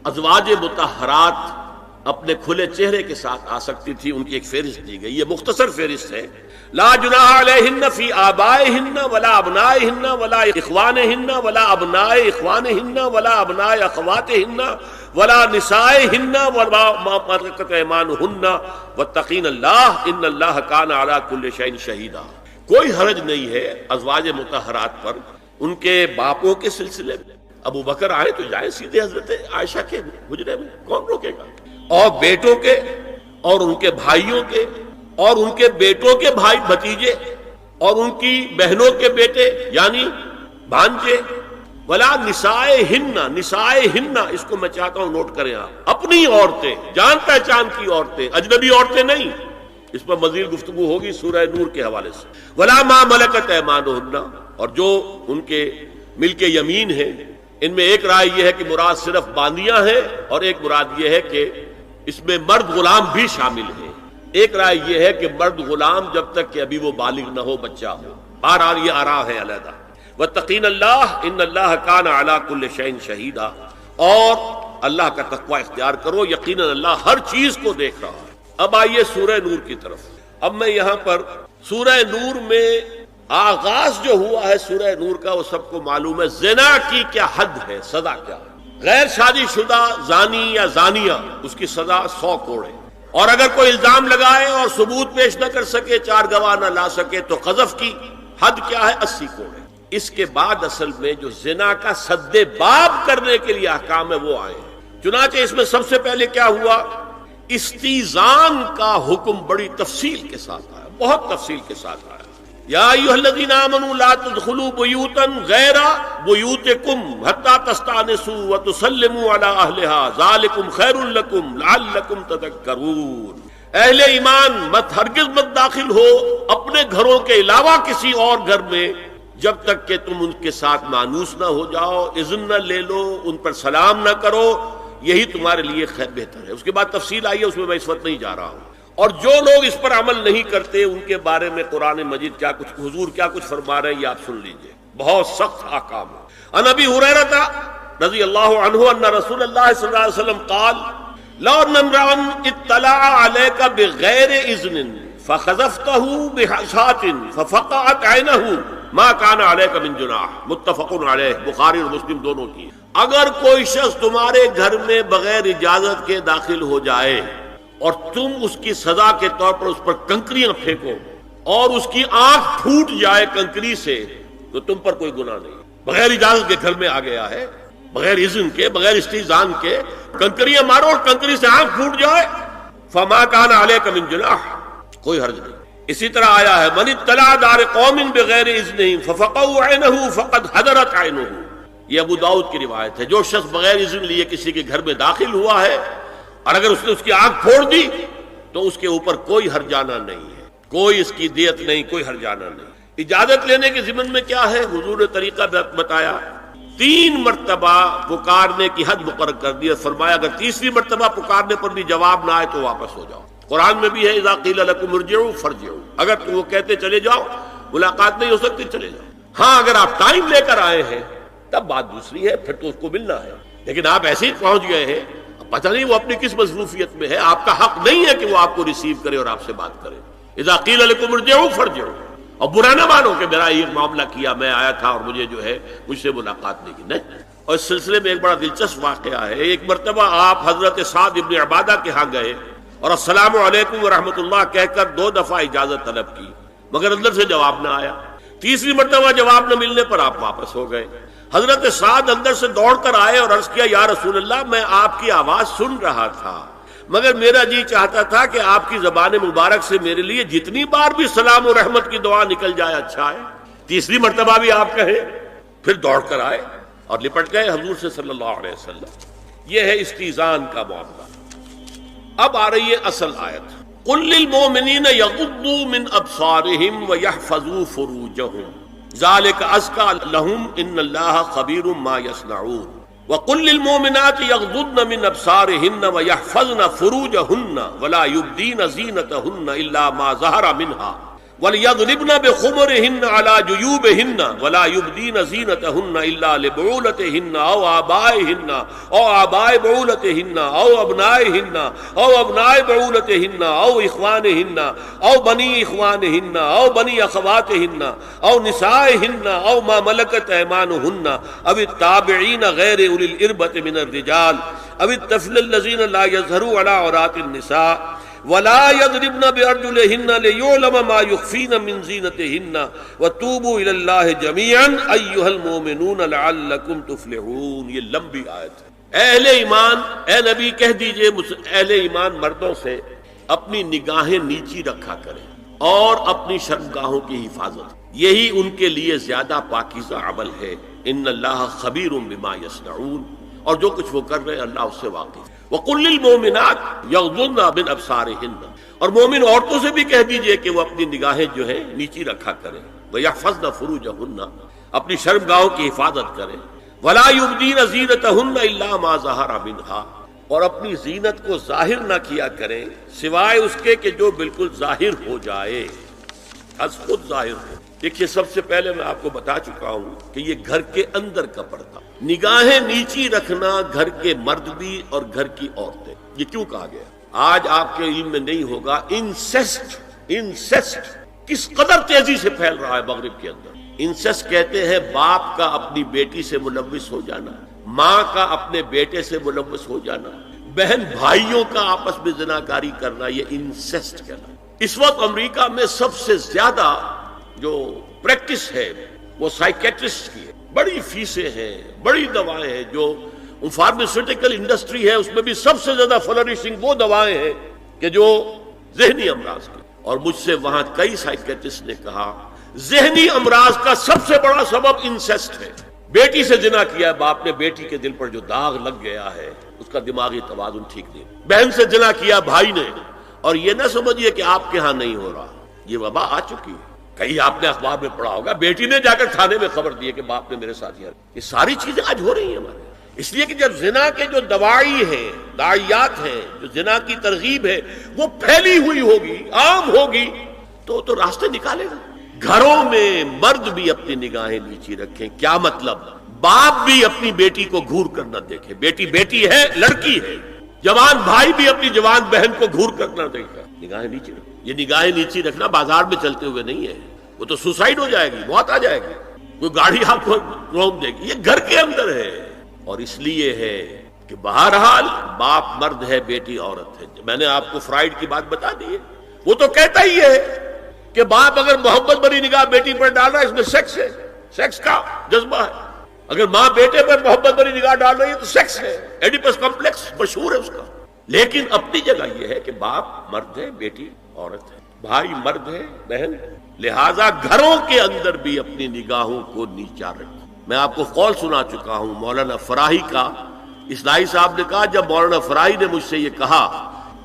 ازواج مطہرات اپنے کھلے چہرے کے ساتھ آ سکتی تھی، ان کی ایک فہرست دی گئی۔ یہ مختصر فہرست ہے۔ لا جناح علیہن فی آبائہن ولا ابنائہن ولا اخوانہن ولا ابناء اخوانہن ولا ابناء اخواتہن ولا نسائہن ولا ما ملکت ایمانہن واتقین اللہ ان اللہ کان علی کل شیء شہیدا۔ کوئی حرج نہیں ہے ازواج مطہرات پر ان کے باپوں کے سلسلے میں۔ ابو بکر آئے تو جائیں سیدھے حضرت عائشہ کے حجرے میں، کون روکے گا؟ اور بیٹوں کے اور ان کے بھائیوں کے اور ان کے بیٹوں کے بھائی بھتیجے اور ان کی بہنوں کے بیٹے یعنی بھانجے، ولا نسائہن، نسائہن اس کو میں چاہتا ہوں نوٹ کریں آپ، اپنی عورتیں، جان پہچان کی عورتیں، اجنبی عورتیں نہیں۔ اس پر مزید گفتگو ہوگی سورہ نور کے حوالے سے۔ ولا ما ملکت ایمانہن، اور جو ان کے ملک یمین ہیں، ان میں ایک رائے یہ ہے کہ مراد صرف باندیاں ہیں، اور ایک مراد یہ ہے کہ اس میں مرد غلام بھی شامل ہیں۔ ایک رائے یہ ہے کہ مرد غلام جب تک کہ ابھی وہ بالغ نہ ہو، بچہ ہو، بہرحال یہ آراء ہے علیحدہ۔ واتقین اللہ ان اللہ کان علی کل شیء شہیدا، اور اللہ کا تقوی اختیار کرو، یقیناً اللہ ہر چیز کو دیکھ رہا ہے۔ اب آئیے سورہ نور کی طرف۔ اب میں یہاں پر سورہ نور میں آغاز جو ہوا ہے سورہ نور کا، وہ سب کو معلوم ہے زنا کی کیا حد ہے، سزا کیا ہے۔ غیر شادی شدہ زانی یا زانیہ اس کی سزا 100 کوڑے، اور اگر کوئی الزام لگائے اور ثبوت پیش نہ کر سکے، 4 گواہ نہ لا سکے، تو قذف کی حد کیا ہے، 80 کوڑے۔ اس کے بعد اصل میں جو زنا کا سد باب کرنے کے لیے احکام ہے وہ آئے ہیں۔ چنانچہ اس میں سب سے پہلے کیا ہوا، استیزان کا حکم بڑی تفصیل کے ساتھ آیا، بہت تفصیل کے ساتھ آیا۔ یا ایھا الذین آمنوا لا تدخلوا بیوتا غیر بیوتکم حتی تستأنسوا وتسلموا علی اہلہا ذالکم خیر لکم لعلکم تذکرون۔ اہل ایمان ہرگز مت داخل ہو اپنے گھروں کے علاوہ کسی اور گھر میں جب تک کہ تم ان کے ساتھ مانوس نہ ہو جاؤ، اذن نہ لے لو، ان پر سلام نہ کرو، یہی تمہارے لیے خیر بہتر ہے۔ اس کے بعد تفصیل آئی ہے، اس میں میں اس وقت نہیں جا رہا ہوں۔ اور جو لوگ اس پر عمل نہیں کرتے ان کے بارے میں قرآن مجید حضور کیا کچھ فرما رہے ہیں یہ آپ سن لیجئے، بہت سخت احکام ہے۔ عن ابی ہریرہ رضی اللہ عنہ ان رسول اللہ صلی اللہ علیہ وسلم قال لو ان امرا اطلع عليك بغیر اذن فخذفته بحشاة ففقعت عینه ما كان عليك من جناح، متفق علیہ، بخاری اور مسلم دونوں کی۔ اگر کوئی شخص تمہارے گھر میں بغیر اجازت کے داخل ہو جائے اور تم اس کی سزا کے طور پر اس پر کنکریاں پھینکو اور اس کی آنکھ پھوٹ جائے کنکری سے، تو تم پر کوئی گناہ نہیں۔ بغیر اجازت کے گھر میں آ گیا ہے، بغیر اذن کے، بغیر استئذان کے کنکریاں مارو اور کنکری سے آنکھ پھوٹ جائے، فما كان عليك من جناح، کوئی حرج نہیں۔ اسی طرح آیا ہے من اطلع دار قوم بغیر اذنهم ففقعوا عینه فقد حضرت عینه، یہ ابو داؤد کی روایت ہے۔ جو شخص بغیر اذن لیے کسی کے گھر میں داخل ہوا ہے اور اگر اس نے اس کی آنکھ پھوڑ دی تو اس کے اوپر کوئی ہرجانہ نہیں ہے، کوئی اس کی دیت نہیں، کوئی ہرجانہ نہیں۔ اجازت لینے کے ضمن میں کیا ہے؟ حضور نے طریقہ بتایا، 3 مرتبہ پکارنے کی حد مقرر کر دی، فرمایا اگر تیسری مرتبہ پکارنے پر بھی جواب نہ آئے تو واپس ہو جاؤ۔ قرآن میں بھی ہے اذا قیل لکم ارجعوا فارجعوا، اگر وہ کہتے چلے جاؤ، ملاقات نہیں ہو سکتی چلے جاؤ۔ ہاں اگر آپ ٹائم لے کر آئے ہیں تب بات دوسری ہے، پھر تو اس کو ملنا ہے، لیکن آپ ایسے ہی پہنچ گئے ہیں، پتہ نہیں وہ اپنی کس مصروفیت میں ہے، آپ کا حق نہیں ہے کہ وہ آپ کو ریسیو کرے اور آپ سے بات کرے۔ اذا قیل لکم ارجعوا فارجعوا، اور برا نہ مانو کہ میرا یہ معاملہ کیا، میں آیا تھا اور مجھے جو ہے مجھ سے ملاقات نہیں کی، نہیں۔ اور اس سلسلے میں ایک بڑا دلچسپ واقعہ ہے۔ ایک مرتبہ آپ حضرت سعد ابن عبادہ کے ہاں گئے اور السلام علیکم ورحمۃ اللہ کہہ کر 2 دفعہ اجازت طلب کی، مگر اندر سے جواب نہ آیا۔ تیسری مرتبہ جواب نہ ملنے پر آپ واپس ہو گئے۔ حضرت سعد اندر سے دوڑ کر آئے اور عرض کیا یا رسول اللہ، میں آپ کی آواز سن رہا تھا مگر میرا جی چاہتا تھا کہ آپ کی زبان مبارک سے میرے لیے جتنی بار بھی سلام و رحمت کی دعا نکل جائے اچھا ہے۔ تیسری مرتبہ بھی آپ کہیں، پھر دوڑ کر آئے اور لپٹ گئے حضور سے صلی اللہ علیہ وسلم۔ یہ ہے استئذان کا معاملہ۔ اب آ رہی ہے اصل آیت، قل للمؤمنین یغضوا من ابصارہم ویحفظوا فروجہم ذلک ازکی لہم ان اللہ خبیر ما یصنعون وقل للمؤمنات یغضضن من ابصارہن ویحفظن فروجہن ولا یبدین زینتہن الا ما ظہر منها وَلْيَضْرِبْنَ بِخُمُرِهِنَّ عَلَى جُيُوبِهِنَّ وَلَا يُبْدِينَ زِينَتَهُنَّ إِلَّا لِبُعُولَتِهِنَّ أَوْ آبَائِهِنَّ أَوْ آبَاءِ بُعُولَتِهِنَّ أَوْ أَبْنَائِهِنَّ أَوْ أَبْنَاءِ بُعُولَتِهِنَّ أَوْ إِخْوَانِهِنَّ أَوْ بَنِي إِخْوَانِهِنَّ أَوْ بَنِي أَخَوَاتِهِنَّ أَوْ نِسَائِهِنَّ أَوْ مَا مَلَكَتْ أَيْمَانُهُنَّ أَوِ التَّابِعِينَ غَيْرِ أُولِي الْإِرْبَةِ مِنَ الرِّجَالِ أَوِ الطَّفْلِ الَّذِينَ لَا يَظْهَرُوا عَلَى عَوْرَاتِ النِّسَاءِ ولا يضربن بأرجلهن ليعلم ما يخفين من زينتهن وتوبوا إلى الله جميعا أيها المؤمنون لعلكم تفلحون۔ یہ لمبی آیت ہے۔ اہل ایمان، اے نبی کہہ دیجئے اہل ایمان مردوں سے اپنی نگاہیں نیچی رکھا کریں اور اپنی شرمگاہوں کی حفاظت، یہی ان کے لیے زیادہ پاکیزہ عمل ہے۔ ان اللہ خبیر بما یصنعون، اور جو کچھ وہ کر رہے ہیں اللہ اس سے واقف ہے۔ وَقُلْ لِلْمُؤْمِنَاتِ يَغْضُضْنَ مِنْ أَبْصَارِهِنَّ، اور مومن عورتوں سے بھی کہہ دیجئے کہ وہ اپنی نگاہیں جو ہیں نیچی رکھا کریں، وَيَحْفَظْنَ فُرُوجَهُنَّ، اپنی شرمگاہوں کی حفاظت کریں، وَلَا يُبْدِينَ زِينَتَهُنَّ إِلَّا مَا ظَهَرَ مِنْهَا، اور اپنی زینت کو ظاہر نہ کیا کریں سوائے اس کے کہ جو بالکل ظاہر ہو جائے، از خود ظاہر ہو۔ دیکھیے سب سے پہلے میں آپ کو بتا چکا ہوں کہ یہ گھر کے اندر کا پردہ، نگاہیں نیچی رکھنا گھر کے مرد بھی اور گھر کی عورتیں۔ یہ کیوں کہا گیا؟ آج آپ کے علم میں نہیں ہوگا انسیسٹ کس قدر تیزی سے پھیل رہا ہے مغرب کے اندر۔ انسیسٹ کہتے ہیں باپ کا اپنی بیٹی سے ملوث ہو جانا، ماں کا اپنے بیٹے سے ملوث ہو جانا، بہن بھائیوں کا آپس میں زناکاری کرنا، یہ انسیسٹ کہنا۔ اس وقت امریکہ میں سب سے زیادہ جو پریکٹس ہے وہ سائیکیٹرسٹ کی ہے، بڑی فیسیں ہیں، بڑی دوائیں ہیں، جو فارماسیوٹیکل انڈسٹری ہے اس میں بھی سب سے زیادہ فلرشنگ وہ دوائیں ہیں کہ جو ذہنی امراض کی۔ اور مجھ سے وہاں کئی سائیکیٹرسٹ نے کہا ذہنی امراض کا سب سے بڑا سبب انسیسٹ ہے۔ بیٹی سے زنا کیا ہے باپ نے، بیٹی کے دل پر جو داغ لگ گیا ہے اس کا دماغی توازن ٹھیک نہیں۔ بہن سے زنا کیا بھائی نے اور یہ نہ سمجھیے کہ آپ کے ہاں نہیں ہو رہا، یہ وبا آ چکی ہے. کہیں آپ نے اخبار میں پڑھا ہوگا بیٹی نے جا کر تھانے میں خبر دی کہ باپ نے میرے ساتھ یہ ساری چیزیں آج ہو رہی ہیں ہمارے. اس لیے کہ جب زنا کے جو دواعی ہیں، داعیات ہیں، جو زنا کی ترغیب ہے وہ پھیلی ہوئی ہوگی، عام ہوگی، تو راستے نکالے گا. گھروں میں مرد بھی اپنی نگاہیں نیچی رکھیں. کیا مطلب؟ باپ بھی اپنی بیٹی کو گھور کر نہ دیکھے. بیٹی بیٹی ہے، لڑکی ہے. جوان بھائی بھی اپنی جوان بہن کو گھور کر نہ دیکھے. نگاہیں نیچی رکھیں. یہ نگاہیں نیچی رکھنا بازار میں چلتے ہوئے نہیں ہے، وہ تو سوسائڈ ہو جائے گی، موت آ جائے گی، کوئی گاڑی آپ کو روک دے گی. یہ گھر کے اندر ہے. اور اس لیے ہے کہ بہرحال باپ مرد ہے، بیٹی عورت ہے. میں نے آپ کو فرائڈ کی بات بتا دی ہے. وہ تو کہتا ہی ہے کہ باپ اگر محبت بھری نگاہ بیٹی پر ڈالنا اس میں سیکس ہے، سیکس کا جذبہ ہے. اگر ماں بیٹے پر محبت بھری نگاہ ڈال رہی ہے تو سیکس ہے، ایڈیپس کمپلیکس مشہور ہے اس کا. لیکن اپنی جگہ یہ ہے کہ باپ مرد ہے، بیٹی عورت ہے، بھائی مرد ہے، بہن. لہذا گھروں کے اندر بھی اپنی نگاہوں کو نیچا رکھیں. میں آپ کو قول سنا چکا ہوں مولانا فراہی کا. اصلاحی صاحب نے کہا، جب مولانا فراہی نے مجھ سے یہ کہا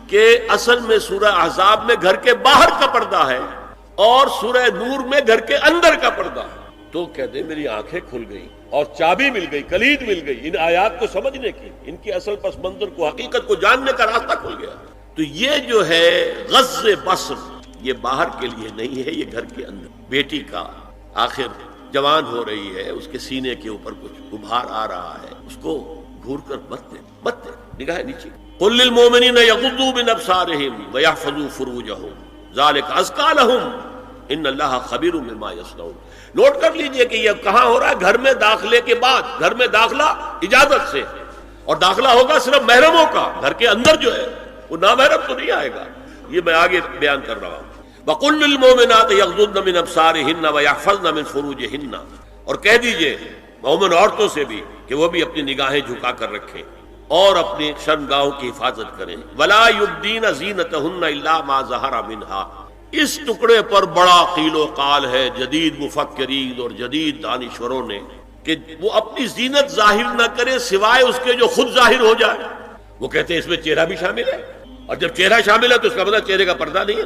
کہ اصل میں سورہ احزاب میں گھر کے باہر کا پردہ ہے اور سورہ نور میں گھر کے اندر کا پردہ ہے، تو کہتے میری آنکھیں کھل گئی اور چابی مل گئی، کلید مل گئی ان آیات کو سمجھنے کی، ان کی اصل پس منظر کو، حقیقت کو جاننے کا راستہ کھل گیا. تو یہ جو ہے غض بصر، یہ باہر کے لیے نہیں ہے، یہ گھر کے اندر. بیٹی کا آخر جوان ہو رہی ہے، اس کے سینے کے اوپر کچھ ابھار آ رہا ہے، اس کو گھور کر مت دے، نگاہ نیچے. قل للمؤمنین یغضوا من ابصارهم ویحفظوا فروجهم ذلک ازکی لهم ان اللہ خبیر بما یصنعون. نوٹ کر لیجئے کہ یہ کہاں ہو رہا ہے؟ گھر میں داخلے کے بعد. گھر میں داخلہ اجازت سے، اور داخلہ ہوگا صرف محرموں کا. گھر کے اندر جو ہے وہ نامحرم تو نہیں آئے گا. یہ میں آگے بیان کر رہا ہوں. وَقُلْ لِلْمُؤْمِنَاتِ يَغْضُضْنَ مِنْ أَبْصَارِهِنَّ وَيَحْفَظْنَ مِنْ فُرُوجِهِنَّ. اور کہہ دیجئے مومن عورتوں سے بھی کہ وہ بھی اپنی نگاہیں جھکا کر رکھیں اور اپنی شرمگاہوں کی حفاظت کریں. وَلَا يُبْدِينَ زِينَتَهُنَّ إِلَّا مَا ظَهَرَ مِنْهَا. اس ٹکڑے پر بڑا قیل و قال ہے جدید مفکرین اور جدید دانشوروں نے کہ وہ اپنی زینت ظاہر نہ کرے سوائے اس کے جو خود ظاہر ہو جائے. وہ کہتے ہیں اس میں چہرہ بھی شامل ہے، اور جب چہرہ شامل ہے تو اس کا مطلب چہرے کا پردہ نہیں ہے.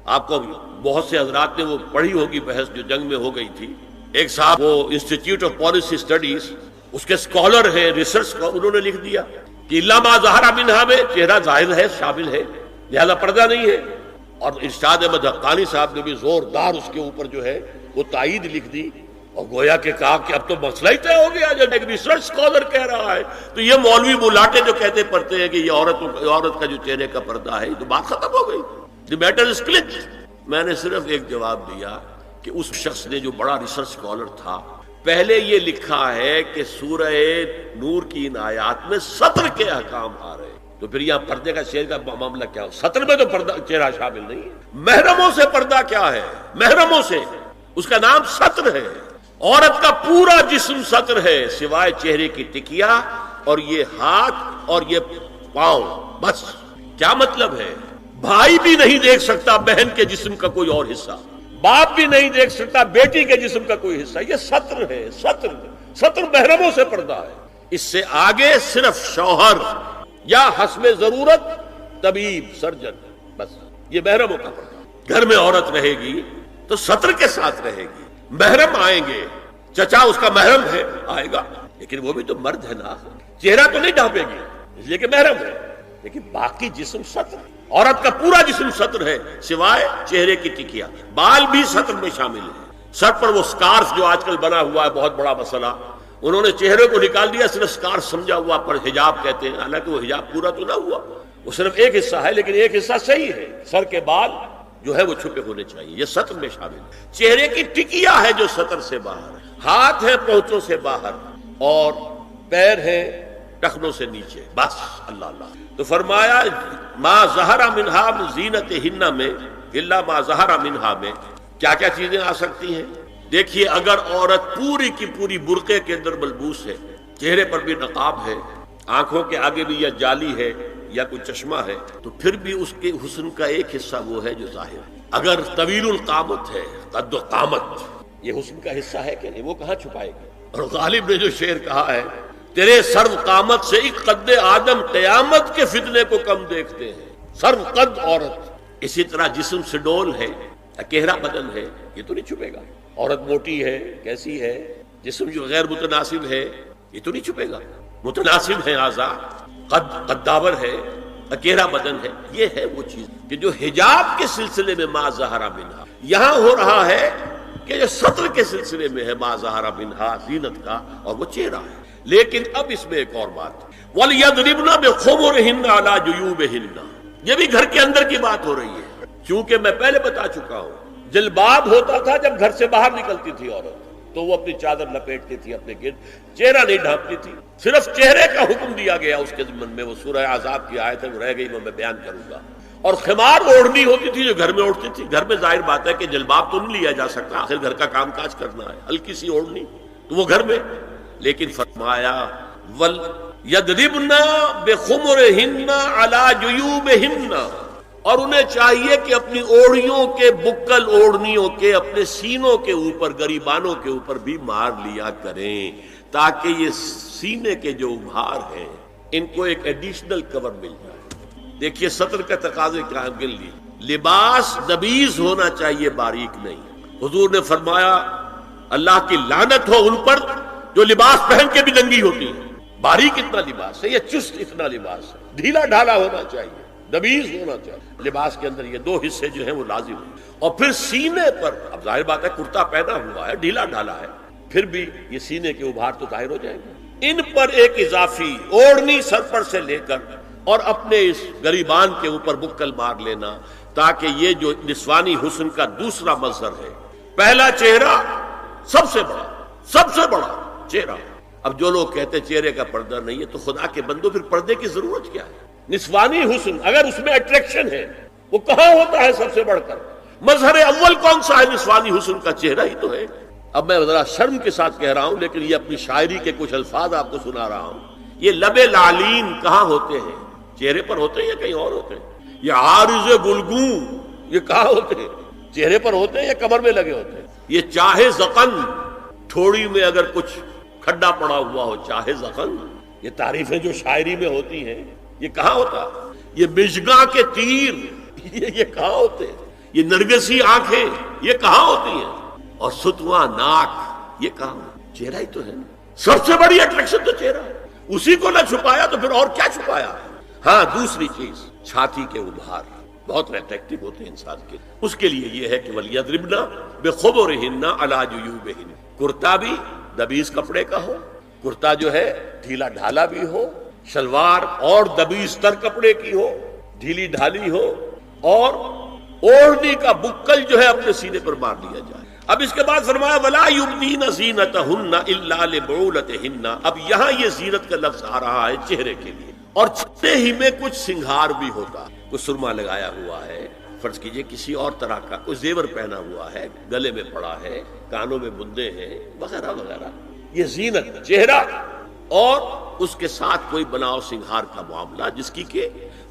آپ کو بہت سے حضرات نے وہ پڑھی ہوگی بحث جو جنگ میں ہو گئی تھی. ایک صاحب وہ انسٹیٹیوٹ آف پالیسی اسٹڈیز اس کے اسکالر ہیں، ریسرچ کا، انہوں نے لکھ دیا کہ الا ما ظہر منہا میں چہرہ ظاہر ہے، شامل ہے، لہذا پردہ نہیں ہے. اور ارشاد احمد حقانی صاحب نے بھی زوردار اس کے اوپر جو ہے وہ تائید لکھ دی، اور گویا کہ کہا کہ اب تو مسئلہ ہی طے ہو گیا. جب ایک ریسرچ اسکالر کہہ رہا ہے تو یہ مولوی ملاٹے جو کہتے پڑھتے ہیں کہ یہ عورت کا جو چہرے کا پردہ ہے، تو بات ختم ہو گئی. The matter is clutch. میں نے صرف ایک جواب دیا کہ اس شخص نے جو بڑا ریسرچ اسکالر تھا، پہلے یہ لکھا ہے کہ سورہ نور کی ان آیات میں سطر کے احکام آ رہے ہیں، تو پھر یہاں پردے کا شعر کا معاملہ کیا ہو؟ سطر میں تو پردہ چہرہ شامل نہیں ہے. محرموں سے پردہ کیا ہے؟ محرموں سے، اس کا نام سطر ہے. عورت کا پورا جسم سطر ہے سوائے چہرے کی ٹکیا اور یہ ہاتھ اور یہ پاؤں، بس. کیا مطلب ہے؟ بھائی بھی نہیں دیکھ سکتا بہن کے جسم کا کوئی اور حصہ، باپ بھی نہیں دیکھ سکتا بیٹی کے جسم کا کوئی حصہ. یہ سطر ہے. سطر محرموں سے پردہ ہے. اس سے آگے صرف شوہر یا حسب ضرورت طبیب، سرجن، بس. یہ محرموں کا پردہ. گھر میں عورت رہے گی تو سطر کے ساتھ رہے گی. محرم آئیں گے، چچا اس کا محرم ہے، آئے گا، لیکن وہ بھی تو مرد ہے نا. چہرہ تو نہیں ڈھانپے گی اس لیے کہ محرم ہے، لیکن باقی جسم سطر ہے. عورت کا پورا جسم سطر ہے سوائے چہرے کی ٹکیا. بال بھی سطر میں شامل ہے. سر پر وہ سکارف جو آج کل بنا ہوا ہے، بہت بڑا مسئلہ، انہوں نے چہرے کو نکال دیا، صرف سکارف سمجھا ہوا، پر حجاب کہتے ہیں. حالانکہ وہ حجاب پورا تو نہ ہوا، وہ صرف ایک حصہ ہے، لیکن ایک حصہ صحیح ہے. سر کے بال جو ہے وہ چھپے ہونے چاہیے، یہ سطر میں شامل ہے. چہرے کی ٹکیا ہے جو سطر سے باہر ہے. ہاتھ ہے پہنچوں سے باہر، اور پیر ہے ٹخنوں سے نیچے، بس. اللہ اللہ. تو فرمایا ما ظہر منہا من زینتہن میں الا ما ظہر منہا میں کیا کیا چیزیں آ سکتی ہیں. دیکھیے، اگر عورت پوری کی پوری برقعے کے اندر ملبوس ہے، چہرے پر بھی نقاب ہے، آنکھوں کے آگے بھی یا جالی ہے یا کوئی چشمہ ہے، تو پھر بھی اس کے حسن کا ایک حصہ وہ ہے جو ظاہر ہے. اگر طویل القامت ہے، قد و قامت، یہ حسن کا حصہ ہے کہ نہیں، وہ کہاں چھپائے گی. اور غالب نے جو شعر کہا ہے تیرے سرو قامت سے ایک قد آدم قیامت کے فتنے کو کم دیکھتے ہیں. سرو قد عورت. اسی طرح جسم سے ڈول ہے، اکیرا بدن ہے، یہ تو نہیں چھپے گا. عورت موٹی ہے، کیسی ہے، جسم جو غیر متناسب ہے، یہ تو نہیں چھپے گا. متناسب ہے اعضاء، قداور ہے، اکیرا بدن ہے. یہ ہے وہ چیز کہ جو حجاب کے سلسلے میں ما ظہر منہا یہاں ہو رہا ہے، کہ جو سطر کے سلسلے میں ہے ما ظہر منہا زینت کا، اور وہ چہرہ ہے. لیکن اب اس میں ایک اور بات، وَلْيَضْرِبْنَ بِخُمُرِهِنَّ عَلَى جُيُوبِهِنَّ، یہ بھی گھر کے اندر کی بات ہو رہی ہے. چونکہ میں پہلے بتا چکا ہوں، جلباب ہوتا تھا جب گھر سے باہر نکلتی تھی عورت، تو وہ اپنی چادر لپیٹتی تھی اپنے گرد، چہرہ نہیں ڈھانپتی تھی. صرف چہرے کا حکم دیا گیا اس کے ضمن میں. وہ سورہ احزاب کی آیت ہے، وہ رہ گئی، وہ میں بیان کروں گا. اور خمار اوڑھنی ہوتی تھی جو گھر میں اوڑھتی تھی. گھر میں ظاہر بات ہے کہ جلباب تو نہیں لیا جا سکتا، آخر گھر کا کام کاج کرنا ہے، ہلکی سی اوڑھنی تو وہ گھر میں. لیکن فرمایا وَلْيَضْرِبْنَ بِخُمُرِهِنَّ عَلَى جُيُوبِهِنَّ، اور انہیں چاہیے کہ اپنی اوڑھیوں کے، بکل اوڑھنیوں کے اپنے سینوں کے اوپر، گریبانوں کے اوپر بھی مار لیا کریں، تاکہ یہ سینے کے جو ابھار ہیں ان کو ایک ایڈیشنل کور مل جائے. دیکھیے سطر کا تقاضے کیا ہے. گل لی لباس دبیز ہونا چاہیے، باریک نہیں. حضور نے فرمایا اللہ کی لعنت ہو ان پر جو لباس پہن کے بھی ننگی ہوتی ہے. باریک اتنا لباس ہے، یہ چست اتنا لباس ہے، ڈھیلا ڈھالا ہونا چاہیے، دبیز ہونا چاہیے. لباس کے اندر یہ دو حصے جو ہیں وہ لازم ہیں. اور پھر سینے پر، اب ظاہر بات ہے کرتا پہنا ہوا ہے، ڈھیلا ڈھالا ہے، پھر بھی یہ سینے کے ابھار تو ظاہر ہو جائیں گے. ان پر ایک اضافی اوڑھنی سر پر سے لے کر اور اپنے اس گریبان کے اوپر بکل مار لینا، تاکہ یہ جو نسوانی حسن کا دوسرا مظہر ہے. پہلا چہرہ سب سے بڑا چہرہ. اب جو لوگ کہتے چہرے کا پردہ نہیں ہے، تو خدا کے بندو پھر پردے کی ضرورت کیا ہے؟ نسوانی حسن اگر اس میں اٹریکشن ہے، وہ کہاں ہوتا ہے سب سے بڑھ کر؟ مظہر اول کون سا ہے نسوانی حسن کا؟ چہرہ ہی تو ہے. اب میں ذرا شرم کے ساتھ کہہ رہا ہوں، لیکن یہ اپنی شاعری کے کچھ الفاظ آپ کو سنا رہا ہوں. یہ لب لعلین کہاں ہوتے ہیں؟ چہرے پر ہوتے ہیں یا کہیں اور ہوتے ہیں؟ یہ عارض گلگوں یہ کہاں ہوتے ہیں؟ چہرے پر ہوتے ہیں یا کمر میں لگے ہوتے ہیں؟ یہ چاہے زقن، تھوڑی میں اگر کچھ کھڈا پڑا ہوا ہو، چاہے زقن. یہ تعریفیں جو شاعری میں ہوتی ہیں، یہ کہاں ہوتا؟ یہ مژگاں کے تیر یہ کہاں ہوتے ہیں؟ یہ نرگسی آنکھیں یہ کہاں ہوتی ہیں؟ اور ستواں ناک یہ کہاں؟ چہرہ ہی تو ہے. سب سے بڑی اٹریکشن تو چہرہ ہے. اسی کو نہ چھپایا تو پھر اور کیا چھپایا؟ ہاں دوسری چیز، چھاتی کے ابھار بہت اٹریکٹیو ہوتے ہیں انسان کے. اس کے لیے یہ ہے کہ وَلْيَضْرِبْنَ بِخُمُرِهِنَّ عَلَى جُيُوبِهِنَّ. کرتا بھی دبیز کپڑے کا ہو، کرتا جو ہے ڈھیلا ڈھالا بھی ہو، شلوار اور دبیز تر کپڑے کی ہو، ڈھیلی ڈھالی ہو، اور اوڑھنی کا بکل جو ہے اپنے سینے پر مار لیا جائے. اب اس کے بعد فرمایا وَلَا يُبْدِينَ زِينَتَهُنَّ إِلَّا لِبُعُولَتِهِنَّ. اب یہاں یہ زینت کا لفظ آ رہا ہے چہرے کے لیے، اور چہرے ہی میں کچھ سنگھار بھی ہوتا. کوئی سرما لگایا ہوا ہے، فرض کیجئے کسی اور طرح کا کوئی زیور پہنا ہوا ہے، گلے میں پڑا ہے، کانوں میں بندے ہیں، وغیرہ وغیرہ. یہ زینت چہرہ، اور اس کے ساتھ کوئی بناؤ سنگھار کا معاملہ، جس کی کہ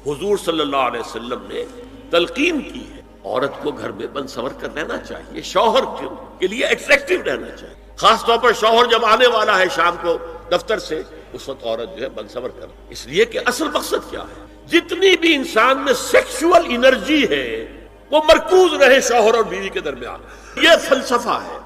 حضور صلی اللہ علیہ وسلم نے تلقین کی ہے. عورت کو گھر میں بن سور کر رہنا چاہیے، شوہر کے لیے اٹریکٹیو رہنا چاہیے. خاص طور پر شوہر جب آنے والا ہے شام کو دفتر سے، اس وقت عورت جو ہے بن سور کر، اس لیے کہ اصل مقصد کیا ہے؟ جتنی بھی انسان میں سیکشول انرجی ہے وہ مرکوز رہے شوہر اور بیوی کے درمیان. یہ فلسفہ ہے.